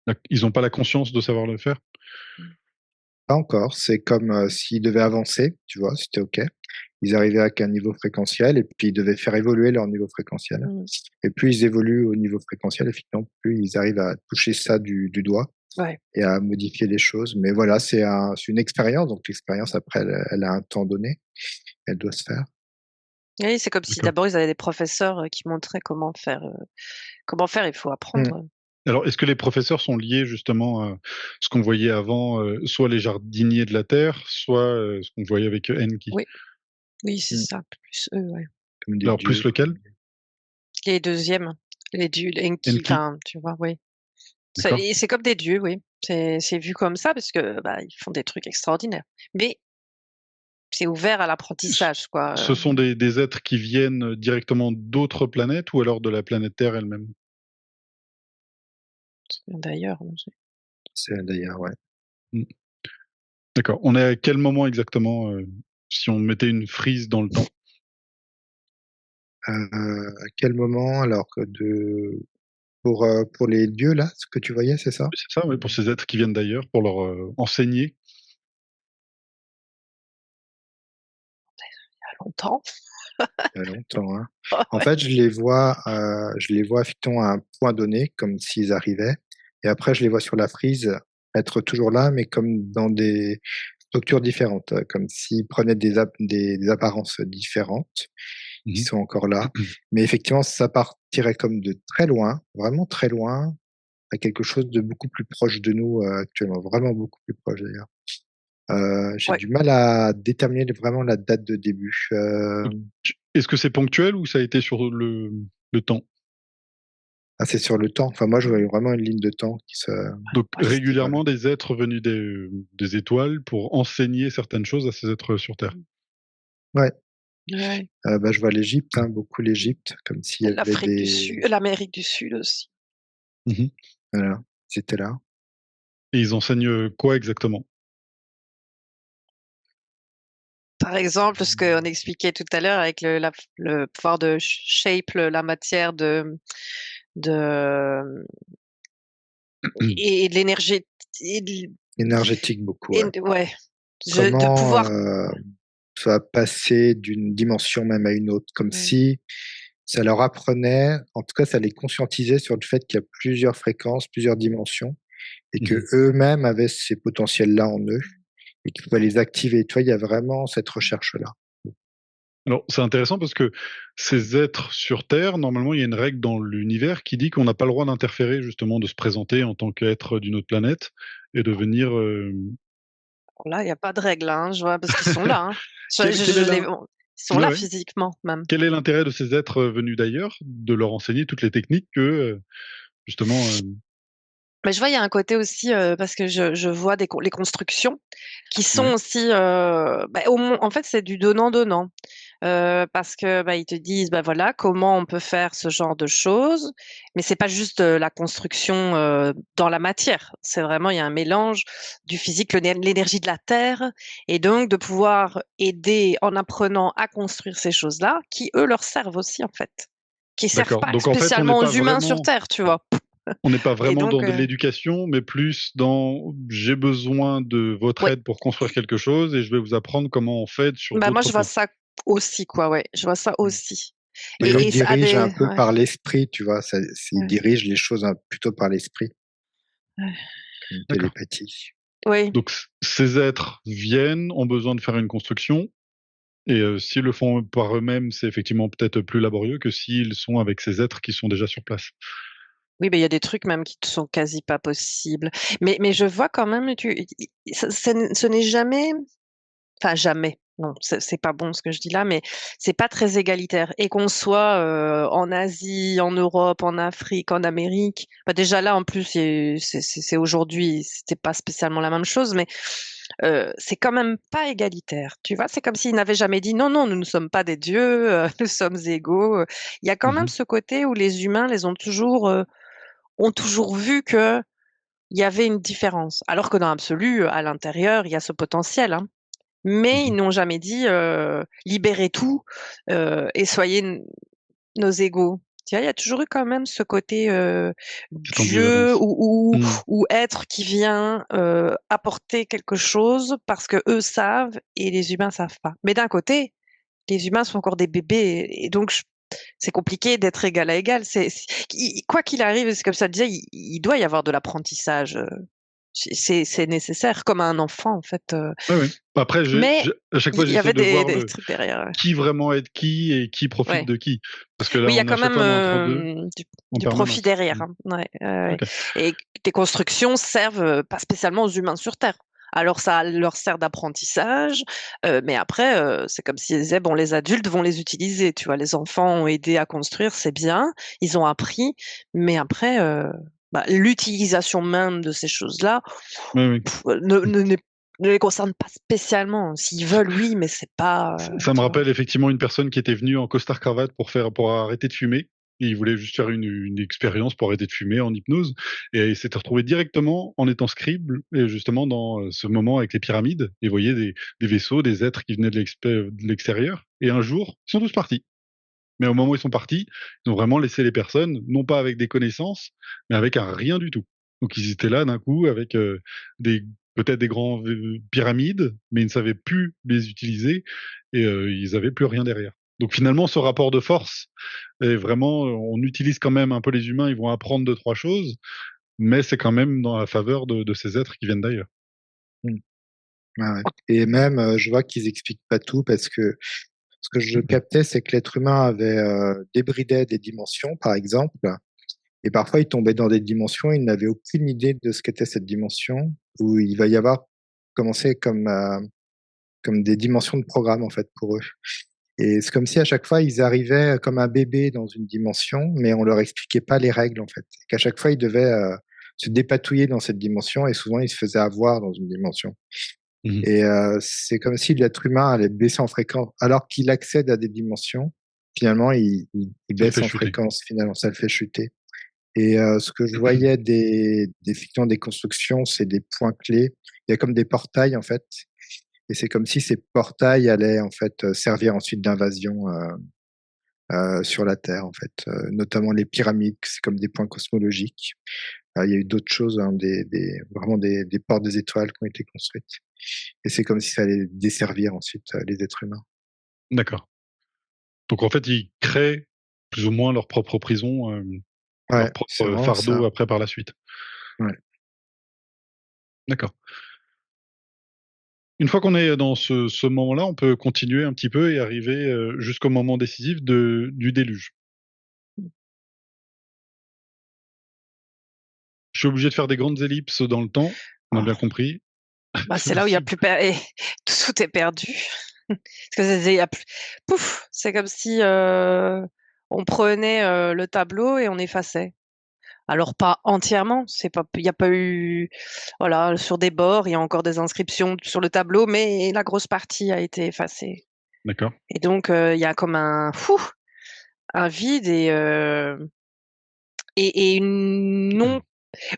Ouais. Ils n'ont pas la conscience de savoir le faire? Pas encore. C'est comme s'ils devaient avancer, tu vois, c'était OK. Ils arrivaient à un niveau fréquentiel et puis ils devaient faire évoluer leur niveau fréquentiel. Mmh. Et plus ils évoluent au niveau fréquentiel, effectivement, plus ils arrivent à toucher ça du doigt Ouais. et à modifier les choses. Mais voilà, c'est une expérience. Donc l'expérience, après, elle a un temps donné. Elle doit se faire. Oui, c'est comme si D'accord. d'abord ils avaient des professeurs, qui montraient comment faire, il faut Mm. apprendre. Alors, est-ce que les professeurs sont liés justement à ce qu'on voyait avant, soit les jardiniers de la Terre, soit ce qu'on voyait avec Enki? Oui, oui, c'est Mm. ça, plus eux, ouais. Comme des Alors, plus dieux. lequel? Les 2e, les dieux, Enki, Enki? enfin, tu vois, oui. D'accord. C'est comme des dieux, oui. C'est vu comme ça parce que, bah, ils font des trucs extraordinaires. Mais c'est ouvert à Ce l'apprentissage, quoi, ce sont des êtres qui viennent directement d'autres planètes ou alors de la planète Terre elle-même? d'ailleurs, hein, C'est d'ailleurs, ouais. Mmh. D'accord. On est à quel moment exactement, si on mettait une frise dans le temps? À quel moment, alors que pour les dieux, là, ce que tu voyais, c'est ça? C'est ça, oui, pour ces êtres qui viennent d'ailleurs, pour leur enseigner. il y a longtemps. Il y a longtemps, hein. En Ouais. fait, je les vois effectivement à un point donné, comme s'ils arrivaient, et après je les vois sur la frise être toujours là, mais comme dans des structures différentes, comme s'ils prenaient des apparences différentes. Ils Mmh. sont encore là, mais effectivement, ça partirait comme de très loin, vraiment très loin, à quelque chose de beaucoup plus proche de nous, actuellement, vraiment beaucoup plus proche d'ailleurs. J'ai Ouais. du mal à déterminer vraiment la date de début. Donc tu est-ce que c'est ponctuel ou ça a été sur le temps? Ah, c'est sur le temps. Enfin, moi, je voyais vraiment une ligne de temps qui se Donc Ouais, c'était régulièrement des êtres venus des étoiles pour enseigner certaines choses à ces êtres sur Terre? ouais, ouais. bah, je vois l'Égypte, hein, beaucoup l'Égypte, comme s'il y avait L'Afrique du des Sud, l'Amérique du Sud aussi. Mmh. voilà, ils étaient là. Et ils enseignent, quoi exactement? Par exemple, ce qu'on expliquait tout à l'heure avec le pouvoir de shape la matière de et de l'énergie et de Énergétique beaucoup, et ouais. ouais, de Comment, pouvoir tu vas passer d'une dimension même à une autre, comme mmh, si ça leur apprenait, en tout cas, ça les conscientisait sur le fait qu'il y a plusieurs fréquences, plusieurs dimensions et Mmh. qu'eux-mêmes avaient ces potentiels-là en eux et qu'il fallait les activer. Tu vois, il y a vraiment cette recherche-là. Alors, c'est intéressant parce que ces êtres sur Terre, normalement, il y a une règle dans l'univers qui dit qu'on n'a pas le droit d'interférer, justement, de se présenter en tant qu'être d'une autre planète et de venir, là, il y a pas de règle, hein, je vois parce qu'ils sont là, hein. quel est Je les l'in ils sont ouais, là ouais. physiquement même. Quel est l'intérêt de ces êtres, venus d'ailleurs, de leur enseigner toutes les techniques que, justement, Mais je vois, il y a un côté aussi, parce que je vois les constructions qui sont ouais. aussi, bah, au moins en fait, c'est du donnant-donnant. parce que ils te disent voilà comment on peut faire ce genre de choses, mais c'est pas juste la construction dans la matière. C'est vraiment il y a un mélange du physique, l'énergie de la terre, et donc de pouvoir aider en apprenant à construire ces choses-là, qui eux leur servent aussi en fait, qui servent D'accord. pas Donc en fait, spécialement aux humains sur Terre, tu vois. on n'est pas Et vraiment donc dans de l'éducation, mais plus dans j'ai besoin de votre ouais, aide pour construire quelque chose et je vais vous apprendre comment on fait sur moi d'autres je vois plans. ça aussi quoi, ouais, je vois ça Mm. aussi. Mais eux Et ça a dirigent un des peu ouais, par l'esprit, tu vois. Ils ouais, dirigent les choses plutôt par l'esprit, ouais. une D'accord. télépathie. Oui. Donc ces êtres viennent, ont besoin de faire une construction, et s'ils le font par eux-mêmes, c'est effectivement peut-être plus laborieux que s'ils sont avec ces êtres qui sont déjà sur place. Oui, il y a des trucs même qui ne sont quasi pas possibles. Mais je vois quand même, ce n'est jamais, enfin jamais, non, c'est pas bon ce que je dis là, mais c'est pas très égalitaire. Et qu'on soit en Asie, en Europe, en Afrique, en Amérique, déjà là en plus, c'est aujourd'hui, c'était pas spécialement la même chose, mais c'est quand même pas égalitaire. Tu vois, c'est comme s'ils n'avaient jamais dit non, non, nous ne sommes pas des dieux, nous sommes égaux. Il y a quand même Mhm. ce côté où les humains les ont toujours vu que il y avait une différence. Alors que dans l'absolu, à l'intérieur, il y a ce potentiel, hein. Mais ils Mhm. n'ont jamais dit libérez tout et soyez nos égaux. Tu vois, il y a toujours eu quand même ce côté Cette Dieu ambivalence. Mhm. ou être qui vient apporter quelque chose parce que eux savent et les humains savent pas. Mais d'un côté, les humains sont encore des bébés et donc c'est compliqué d'être égal à égal. Quoi qu'il arrive, c'est comme ça disait, il doit y avoir de l'apprentissage. C'est nécessaire, comme un enfant en fait. Oui, oui. Après, Mais à chaque fois, il y j'essaie avait de voir des trucs derrière. Ouais. qui vraiment aide qui et qui profite Ouais. de qui. Parce que là, Oui, il y a on est à quand chaque même fois dans l'entre-deux en du profit permanence. derrière. Mhm. Hein. Ouais, ouais, ouais. Ok. Et tes constructions servent pas spécialement aux humains sur Terre. Alors ça leur sert d'apprentissage, mais après, c'est comme s'ils disaient, bon, les adultes vont les utiliser, tu vois, les enfants ont aidé à construire, c'est bien, ils ont appris, mais après, l'utilisation même de ces choses-là Oui, oui. pff, ne les concerne pas spécialement. S'ils veulent, oui, mais c'est pas, Ça me tu vois. rappelle effectivement une personne qui était venue en costard-cravate pour arrêter de fumer. Et il voulait juste faire une expérience pour arrêter de fumer en hypnose. Et il s'était retrouvé directement en étant scribe, et justement dans ce moment avec les pyramides. Et vous voyez des vaisseaux, des êtres qui venaient de l'extérieur. Et un jour, ils sont tous partis. Mais au moment où ils sont partis, ils ont vraiment laissé les personnes, non pas avec des connaissances, mais avec un rien du tout. Donc ils étaient là d'un coup avec des peut-être des grands pyramides, mais ils ne savaient plus les utiliser et ils avaient plus rien derrière. Donc finalement, ce rapport de force est vraiment, on utilise quand même un peu les humains, ils vont apprendre deux, trois choses, mais c'est quand même dans la faveur de ces êtres qui viennent d'ailleurs. Mm. Ouais, ouais. Et même, je vois qu'ils expliquent pas tout parce que ce que je captais, c'est que l'être humain avait débridé des dimensions, par exemple, et parfois il tombait dans des dimensions, il n'avait aucune idée de ce qu'était cette dimension, où il va y avoir commencé comme des dimensions de programme en fait pour eux. Et c'est comme si à chaque fois ils arrivaient comme un bébé dans une dimension, mais on leur expliquait pas les règles en fait. Qu'à chaque fois ils devaient se dépatouiller dans cette dimension et souvent ils se faisaient avoir dans une dimension. Mhm. Et c'est comme si l'être humain allait baisser en fréquence, alors qu'il accède à des dimensions, finalement il Ça le baisse fait en chuter. fréquence, finalement ça le fait chuter. Et ce que je voyais effectivement, des constructions, c'est des points clés. Il y a comme des portails en fait, et c'est comme si ces portails allaient en fait servir ensuite d'invasion sur la Terre en fait, notamment les pyramides, c'est comme des points cosmologiques. Il y a eu d'autres choses, hein, vraiment des portes des étoiles qui ont été construites. Et c'est comme si ça allait desservir ensuite les êtres humains. D'accord. Donc en fait, ils créent plus ou moins leur propre prison, leur Ouais, c'est propre vraiment fardeau ça. après par la suite. Ouais. D'accord. Une fois qu'on est dans ce moment-là, on peut continuer un petit peu et arriver jusqu'au moment décisif du déluge. Je suis obligé de faire des grandes ellipses dans le temps, on a bien Ah, compris. c'est là où il y a plus et tout est perdu. Parce que il y a plus... Pouf, c'est comme si on prenait le tableau et on effaçait. Alors pas entièrement, c'est pas, il n'y a pas eu, voilà, sur des bords, il y a encore des inscriptions sur le tableau, mais la grosse partie a été effacée. D'accord. Et donc, il y a comme un vide et une non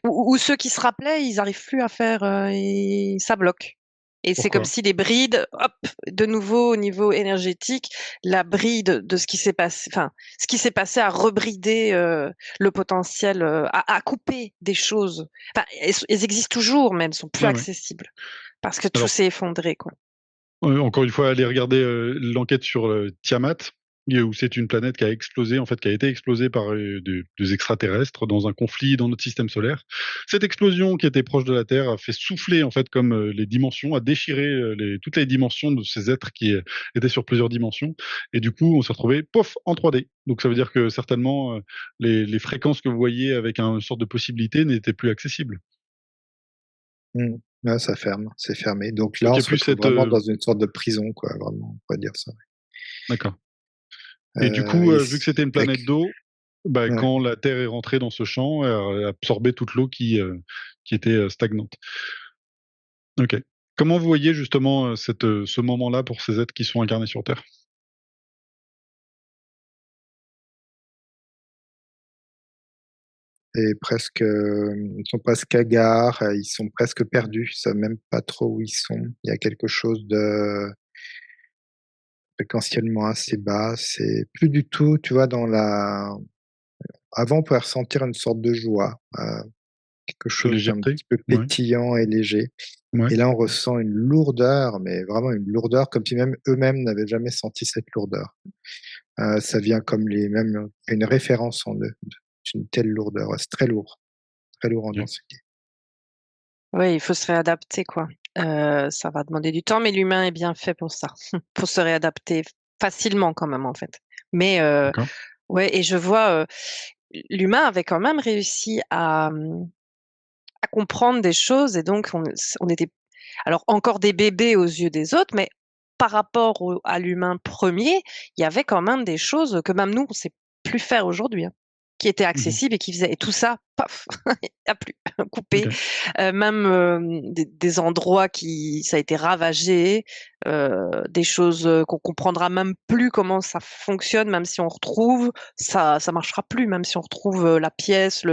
ou ceux qui se rappelaient, ils arrivent plus à faire, et ça bloque. Et c'est comme Pourquoi? si les brides, hop, de nouveau au niveau énergétique, la bride de ce qui s'est passé, enfin, ce qui s'est passé a rebridé le potentiel, a coupé des choses. Enfin, elles existent toujours, mais elles ne sont plus Ouais, ouais. accessibles parce que tout Alors, s'est effondré, quoi. encore une fois, aller regarder l'enquête sur Tiamat, où c'est une planète qui a explosé, en fait, qui a été explosée par des extraterrestres dans un conflit dans notre système solaire. Cette explosion qui était proche de la Terre a fait souffler, en fait, comme les dimensions, a déchiré toutes les dimensions de ces êtres qui étaient sur plusieurs dimensions. Et du coup, on s'est retrouvé, pof, en 3D. Donc ça veut dire que certainement, les fréquences que vous voyez avec une sorte de possibilité n'étaient plus accessibles. Mmh. Ouais, ça ferme, c'est fermé. Donc là, Donc il on n'y a se plus retrouve cette... vraiment dans une sorte de prison, quoi, vraiment, on pourrait dire ça. D'accord. Et du coup, Et vu que c'était une avec planète d'eau, bah, ouais. quand la Terre est rentrée dans ce champ, elle a absorbé toute l'eau qui était stagnante. Ok. Comment vous voyez justement ce moment-là pour ces êtres qui sont incarnés sur Terre? Et presque, ils sont presque hagards, ils sont presque perdus, ils savent même pas trop où ils sont. Il y a quelque chose de fréquentiellement assez bas. C'est plus du tout, tu vois, dans la avant, on pouvait ressentir une sorte de joie, quelque De chose d'un légèreté? petit peu Ouais. pétillant et léger. Ouais. Et là, on ressent une lourdeur, mais vraiment une lourdeur comme si même eux-mêmes n'avaient jamais senti cette lourdeur. Ça vient comme les mêmes une référence en eux, d'une telle lourdeur. Ouais, c'est très lourd en Ok. densité. Oui, il faut se réadapter, quoi. Ça va demander du temps, mais l'humain est bien fait pour ça, pour se réadapter facilement quand même, en fait. Mais D'accord. ouais, et je vois, l'humain avait quand même réussi à comprendre des choses et donc on était alors encore des bébés aux yeux des autres, mais par rapport à l'humain premier, il y avait quand même des choses que même nous, on sait plus faire aujourd'hui, hein, qui étaient Mhm. accessibles et qui faisaient et tout ça, paf, il y a plus, coupé. Ok. Même, des endroits qui ça a été ravagé, des choses, qu'on comprendra même plus comment ça fonctionne, même si on retrouve, ça marchera plus, même si on retrouve, la pièce,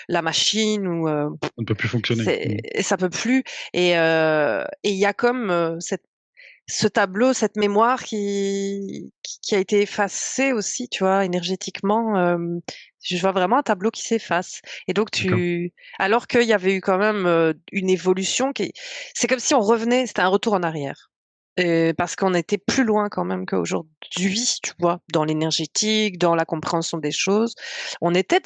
la machine ou, Ça ne peut plus fonctionner. Mhm. ça peut plus et il y a comme, ce tableau, cette mémoire qui a été effacée aussi, tu vois? Énergétiquement, je vois vraiment un tableau qui s'efface et donc D'accord. alors qu'il y avait eu quand même, une évolution c'est comme si on revenait, c'était un retour en arrière, parce qu'on était plus loin quand même qu'aujourd'hui, tu vois? Dans l'énergétique, dans la compréhension des choses. On était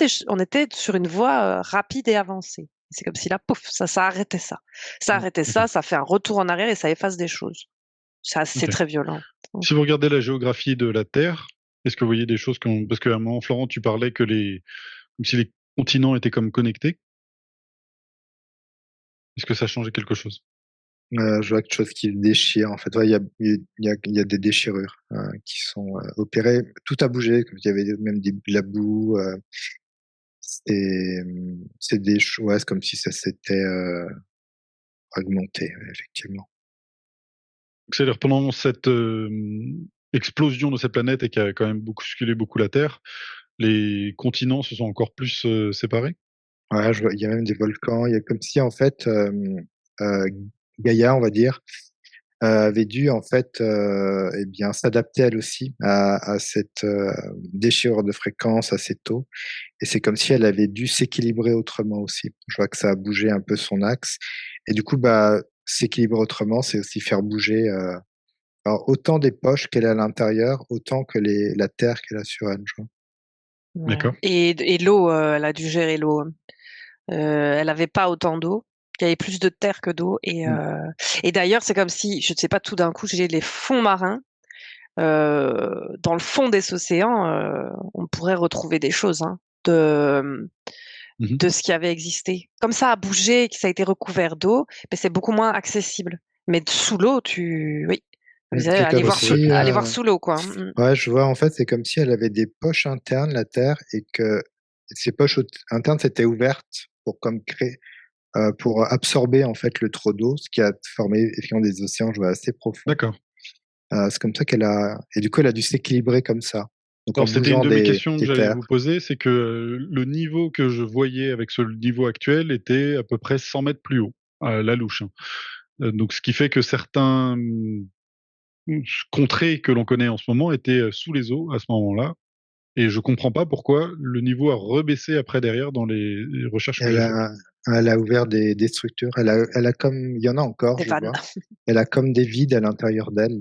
sur une voie, rapide et avancée. C'est comme si là, pouf, ça a arrêté ça. Ça a arrêté D'accord. ça fait un retour en arrière et ça efface des choses. C'est Ok. très violent. Mmh. Si vous regardez la géographie de la Terre, est-ce que vous voyez des choses comme... Parce qu'à un moment, Florent, tu parlais comme si les continents étaient comme connectés. Est-ce que ça changeait quelque chose? Je vois quelque chose qui déchire, en fait. Ouais, il y a des déchirures, qui sont, opérées. Tout a bougé, comme il y avait même de la boue, c'est des ch ouais, c'est comme si ça s'était, fragmenté, ouais, effectivement. C'est-à-dire pendant cette explosion de cette planète et qui a quand même bousculé beaucoup la Terre, les continents se sont encore plus séparés? Ouais, je vois il y a même des volcans, il y a comme si, en fait, heu, Gaïa, on va dire, avait dû, en fait, et bien, s'adapter elle aussi à cette, déchirure de fréquence assez tôt et c'est comme si elle avait dû s'équilibrer autrement aussi. Je vois que ça a bougé un peu son axe et du coup, bah, s'équilibrer autrement, c'est aussi faire bouger, alors autant des poches qu'elle a à l'intérieur, autant que la terre qu'elle a sur elle, tu vois? Ouais D'accord. et l'eau, elle a dû gérer l'eau, hein. Elle avait pas autant d'eau. Il y avait plus de terre que d'eau Mmh. et d'ailleurs, c'est comme si, je ne sais pas, tout d'un coup, j'ai les fonds marins, dans le fond des océans, on pourrait retrouver des choses, hein, Mmh. de ce qui avait existé. Comme ça a bougé, que ça a été recouvert d'eau, mais c'est beaucoup moins accessible. Mais sous l'eau, oui, vous allez C'est aller comme Ouais, voir sous c'est... si, aller voir sous l'eau, quoi, hein. Mmh. ouais, je vois, en fait, c'est comme si elle avait des poches internes, la terre et que ces poches internes s'étaient ouvertes pour comme créer, pour absorber, en fait, le trop d'eau, ce qui a formé effectivement des océans, je vois, assez profonds. D'accord. C'est comme ça qu'elle a et du coup, elle a dû s'équilibrer comme ça. Donc en Alors, c'était une bougeant de mes questions que des j'allais terres. vous poser, c'est que le niveau que je voyais avec ce niveau actuel était à peu près 100 mètres plus haut, à la louche, hein. Donc, ce qui fait que certains contrées que l'on connaît en ce moment étaient sous les eaux à ce moment-là. Et je comprends pas pourquoi le niveau a rebaissé après derrière dans les recherches que Elle j'ai faites. a elle a ouvert des structures. Elle a comme il y en a encore, Des je vannes. vois. Elle a comme des vides à l'intérieur d'elle,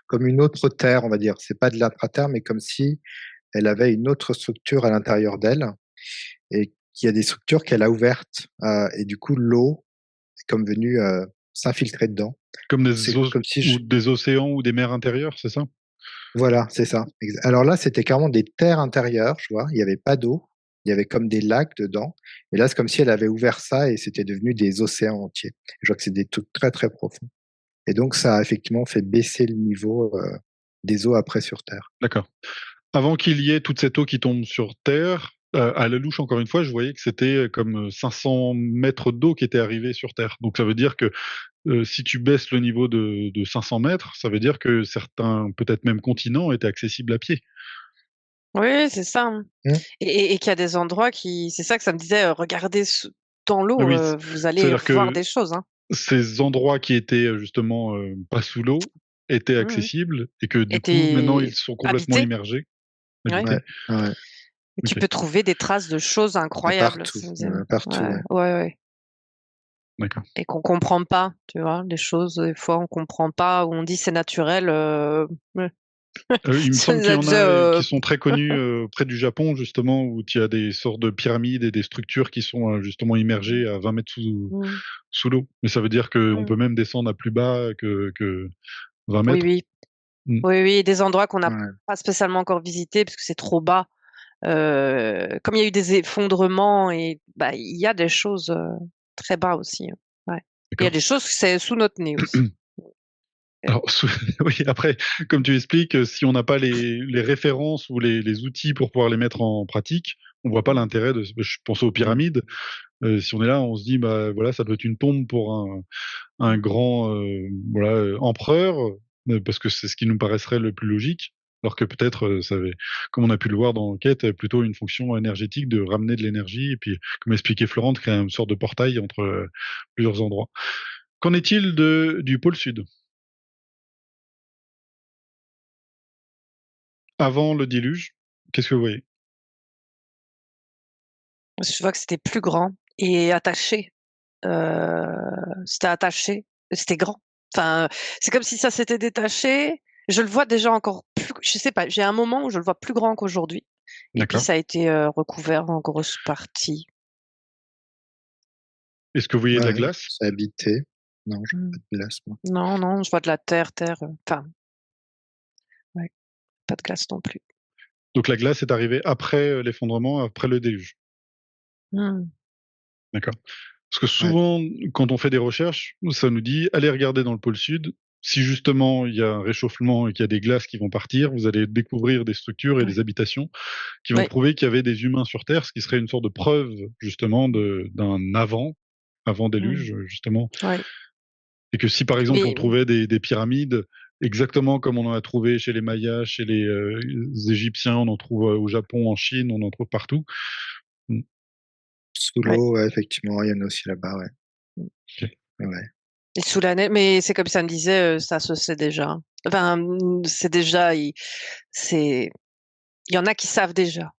comme une autre terre, on va dire. C'est pas de l'intraterre, mais comme si elle avait une autre structure à l'intérieur d'elle et qu'il y a des structures qu'elle a ouvertes, et du coup, l'eau est comme venue, s'infiltrer dedans. Comme C'est des os comme si ou des océans ou des mers intérieures, c'est ça? voilà, c'est ça. Alors là, c'était carrément des terres intérieures, tu vois? Il y avait pas d'eau, il y avait comme des lacs dedans et là, c'est comme si elle avait ouvert ça et c'était devenu des océans entiers. Je vois que c'est des trucs très, très profonds et donc ça a effectivement fait baisser le niveau, des eaux après sur terre. D'accord. Avant qu'il y ait toute cette eau qui tombe sur terre, à la louche, encore une fois, je voyais que c'était comme 500 mètres d'eau qui étaient arrivés sur terre. Donc ça veut dire que si tu baisses le niveau de 500 mètres, ça veut dire que certains, peut-être même continents, étaient accessibles à pied. Oui, c'est ça, hein. Mmh. Et qu'il y a des endroits qui, c'est ça que ça me disait, regardez dans Ah l'eau, oui, vous allez c'est-à-dire voir que des choses, hein. ces endroits qui étaient justement pas sous l'eau étaient Mhm. accessibles et que du Et coup, maintenant, ils t'es sont complètement habité, immergés, ouais. Ouais, habités. ouais, Et tu Ok, peux trouver des traces de choses incroyables, partout, ça me disait. partout, Ouais, ouais. ouais, ouais. d'accord. Et qu'on comprend pas, tu vois, des choses, des fois, on comprend pas, ou on dit c'est naturel, ouais. Il me Ça semble nous qu'il y a en dit, a qui sont très connus près du Japon, justement, où il y a des sortes de pyramides et des structures qui sont justement immergées à 20 mètres mm, sous l'eau. Mais ça veut dire qu'on mm. peut même descendre à plus bas que 20 Oui, mètres. oui. Mm. Oui, oui, des endroits qu'on n'a Ouais. pas spécialement encore visités parce que c'est trop bas. Comme il y a eu des effondrements et bah, il y a des choses très bas aussi, hein. Ouais. Il y a D'accord. des choses que c'est sous notre nez aussi. Alors, oui, après, comme tu expliques, si on n'a pas les références ou les outils pour pouvoir les mettre en pratique, on voit pas Mm. l'intérêt de. Je pense aux Mmh. pyramides. Si on est là, on se dit, bah voilà, ça doit être une tombe pour un grand voilà, empereur, parce que c'est ce qui nous paraîtrait le plus logique. Alors que peut-être, comme on a pu le voir dans l'enquête, plutôt une fonction énergétique de ramener de l'énergie et puis, comme expliquait Florent, de créer une sorte de portail entre plusieurs endroits. Qu'en est-il du pôle sud? Avant le déluge, qu'est-ce que vous voyez? Je vois que c'était plus grand et attaché. Euh, C'était attaché, c'était grand. Enfin, c'est comme si ça s'était détaché. Je le vois déjà encore plus. Je sais pas. J'ai un moment où je le vois plus grand qu'aujourd'hui. Et puis D'accord. ça a été recouvert en grosse partie. Est-ce que vous voyez de la Ouais, glace? c'est habité. Non, je vois Mm. pas de glace, moi. Non, non, je vois de la terre, terre. Enfin, ouais, pas de glace non plus. Donc la glace est arrivée après l'effondrement, après le déluge. Mm. D'accord. Parce que Ouais. souvent, quand on fait des recherches, ça nous dit allez regarder dans le pôle sud. Si justement il y a un réchauffement et qu'il y a des glaces qui vont partir, vous allez découvrir des structures et Ouais. des habitations qui vont Ouais. prouver qu'il y avait des humains sur Terre, ce qui serait une sorte de preuve justement d'un avant Mm. déluge justement. Ouais. Et que si par exemple on Mais trouvait des pyramides exactement comme on en a trouvé chez les Mayas, chez les Égyptiens, on en trouve au Japon, en Chine, on en trouve partout. Mm. Sous ouais. l'eau, ouais, effectivement, il y en a aussi là-bas, ouais. Ok. Ouais, ouais. Et sous la neige, mais c'est comme ça me disait, ça se sait déjà. Enfin, c'est déjà, c'est, il y en a qui savent déjà.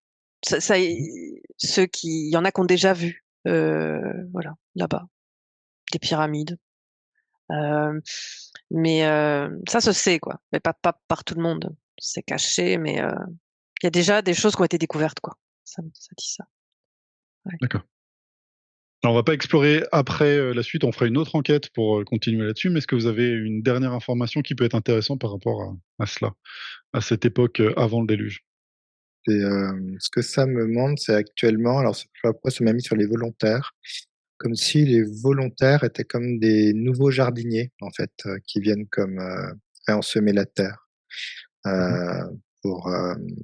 Il y en a qui ont déjà vu, voilà, là-bas, des pyramides. Euh, mais ça se sait, quoi. Mais pas par tout le monde. C'est caché, mais il y a déjà des choses qui ont été découvertes, quoi. Ça dit ça. Ouais. D'accord. Alors, on va pas explorer après la suite, on fera une autre enquête pour continuer là-dessus, mais est-ce que vous avez une dernière information qui peut être intéressante par rapport à cela, à cette époque avant le déluge? Et ce que ça me montre, c'est actuellement, alors après, ça m'a mis sur les volontaires, comme si les volontaires étaient comme des nouveaux jardiniers, en fait, qui viennent comme réensemer la terre Mhm. euh, pour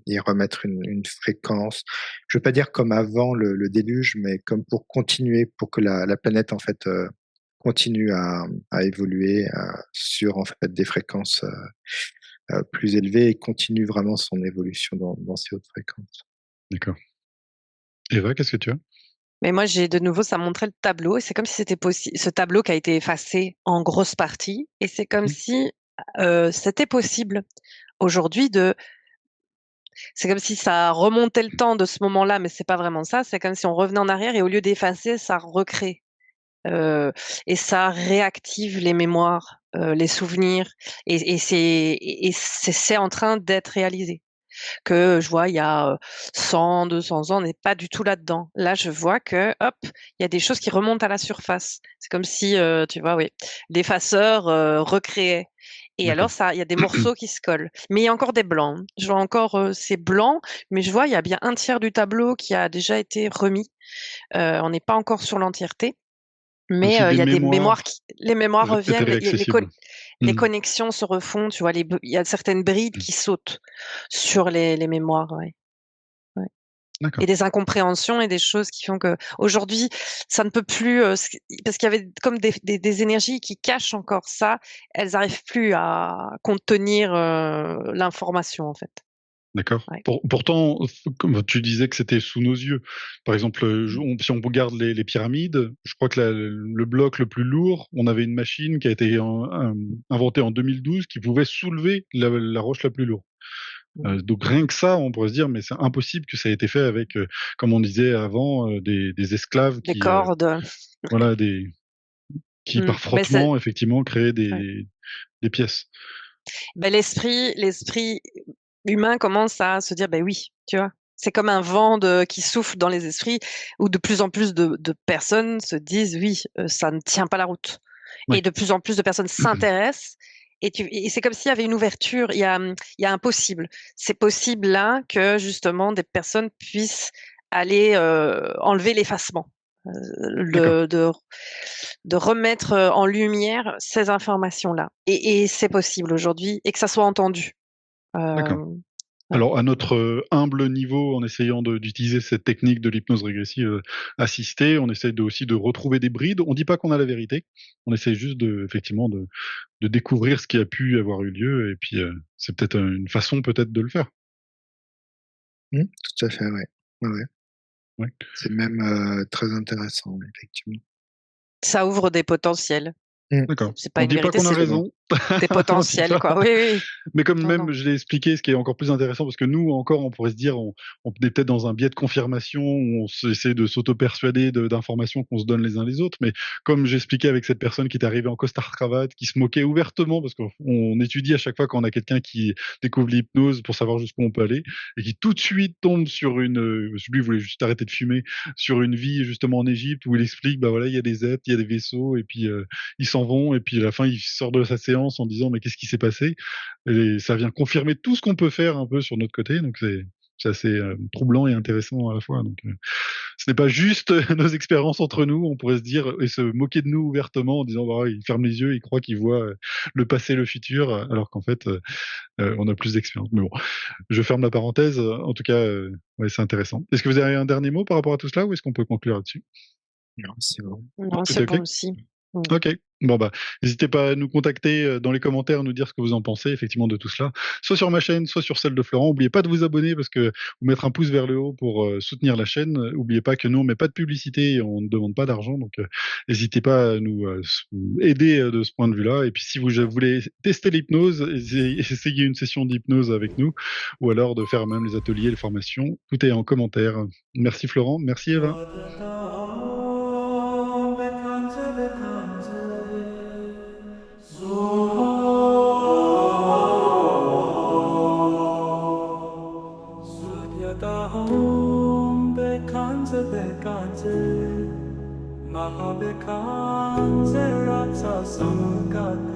y remettre une fréquence. Je veux pas dire comme avant le déluge, mais comme pour continuer, pour que la planète en fait continue à évoluer sur en fait des fréquences. plus élevé et continue vraiment son évolution dans ces hautes fréquences. D'accord. Eva, qu'est-ce que tu as? Mais moi, j'ai de nouveau, ça montrait le tableau, et c'est comme si c'était possible, ce tableau qui a été effacé en grosse partie, et c'est comme Mhm. si c'était possible aujourd'hui c'est comme si ça remontait le temps de ce moment-là, mais c'est pas vraiment ça. C'est comme si on revenait en arrière et au lieu d'effacer, ça recrée. Euh, et ça réactive les mémoires, les souvenirs, et c'est en train d'être réalisé. Que je vois, il y a 100, 200 ans, on n'est pas du tout là-dedans. Là, je vois que, hop, il y a des choses qui remontent à la surface. C'est comme si, tu vois, oui, l'effaceur recréait. Et alors, D'accord. ça, il y a des morceaux qui se collent. Mais il y a encore des blancs. Je vois encore ces blancs, mais je vois, il y a bien un tiers du tableau qui a déjà été remis. On n'est pas encore sur l'entièreté. Comme Mais si il des y a des mémoires mémoires les mémoires étaient reviennent, réaccessibles. les Mhm. connexions se refont, tu vois, il y a certaines brides qui sautent sur les mémoires, ouais. Ouais. Et D'accord. des incompréhensions et des choses qui font que aujourd'hui, ça ne peut plus, parce qu'il y avait comme des énergies qui cachent encore ça, elles n'arrivent plus à contenir l'information, en fait. D'accord. Ouais. Pourtant, comme tu disais que c'était sous nos yeux. Par exemple, si on regarde les pyramides, je crois que le bloc le plus lourd, on avait une machine qui a été inventée en 2012 qui pouvait soulever la roche la plus lourde. Donc rien que ça, on pourrait se dire, mais c'est impossible que ça ait été fait avec, comme on disait avant, des esclaves Des qui, cordes. voilà, qui par Mais frottement, effectivement, créaient ouais. des pièces. Ben, l'esprit humain commence à se dire, ben oui, tu vois. C'est comme un vent qui souffle dans les esprits où de plus en plus de personnes se disent, oui, ça ne tient pas la route. Et Ouais. de plus en plus de personnes s'intéressent. Et c'est comme s'il y avait une ouverture, il y a un possible. C'est possible là que justement des personnes puissent aller enlever l'effacement, D'accord. de remettre en lumière ces informations-là. Et c'est possible aujourd'hui, et que ça soit entendu. D'accord. Euh, ouais. Alors, à notre humble niveau, en essayant d'utiliser cette technique de l'hypnose régressive assistée, on essaie aussi de retrouver des brides. On ne dit pas qu'on a la vérité. On essaie juste effectivement de découvrir ce qui a pu avoir eu lieu. Et puis, c'est peut-être une façon peut-être de le faire. Tout à fait, ouais. Ouais, ouais. Ouais. C'est même très intéressant, ouais, effectivement. Ça ouvre des potentiels. Mmh. C'est D'accord. c'est pas On une dit pas vérité, qu'on a c'est Exactement. raison. des C'est potentiels, ça. quoi. Oui, oui. Mais comme Non, non. même je l'ai expliqué, ce qui est encore plus intéressant, parce que nous, encore, on pourrait se dire, on est peut-être dans un biais de confirmation, où on essaie de s'auto-persuader d'informations qu'on se donne les uns les autres. Mais comme j'expliquais avec cette personne qui est arrivée en costard-cravate, qui se moquait ouvertement, parce qu'on étudie à chaque fois quand on a quelqu'un qui découvre l'hypnose pour savoir jusqu'où on peut aller, et qui tout de suite tombe sur lui voulait juste arrêter de fumer, sur une vie justement en Égypte, où il explique, bah voilà, il y a des êtres, il y a des vaisseaux, et puis ils s'en vont, et puis à la fin, il sort de sa séance en disant, mais qu'est-ce qui s'est passé? Et ça vient confirmer tout ce qu'on peut faire un peu sur notre côté, donc c'est assez troublant et intéressant à la fois. Donc, ce n'est pas juste nos expériences entre nous, on pourrait se dire et se moquer de nous ouvertement en disant bah, il ferme les yeux, il croit qu'il voit le passé, le futur, alors qu'en fait on a plus d'expérience. Mais bon, je ferme la parenthèse. En tout cas, ouais, c'est intéressant. Est-ce que vous avez un dernier mot par rapport à tout cela ou est-ce qu'on peut conclure là-dessus? Non, c'est bon. Non, Tout c'est est bon ok? aussi. Mm. Ok. Bon bah, n'hésitez pas à nous contacter dans les commentaires, nous dire ce que vous en pensez effectivement de tout cela, soit sur ma chaîne, soit sur celle de Florent. N'oubliez pas de vous abonner parce que ou mettre un pouce vers le haut pour soutenir la chaîne. N'oubliez pas que nous on met pas de publicité, et on ne demande pas d'argent, donc n'hésitez pas à nous aider de ce point de vue-là. Et puis si vous voulez tester l'hypnose, essayez une session d'hypnose avec nous, ou alors de faire même les ateliers, les formations. Tout est en commentaire. Merci Florent, merci Eva. Mahabekanze Ratsa Samagata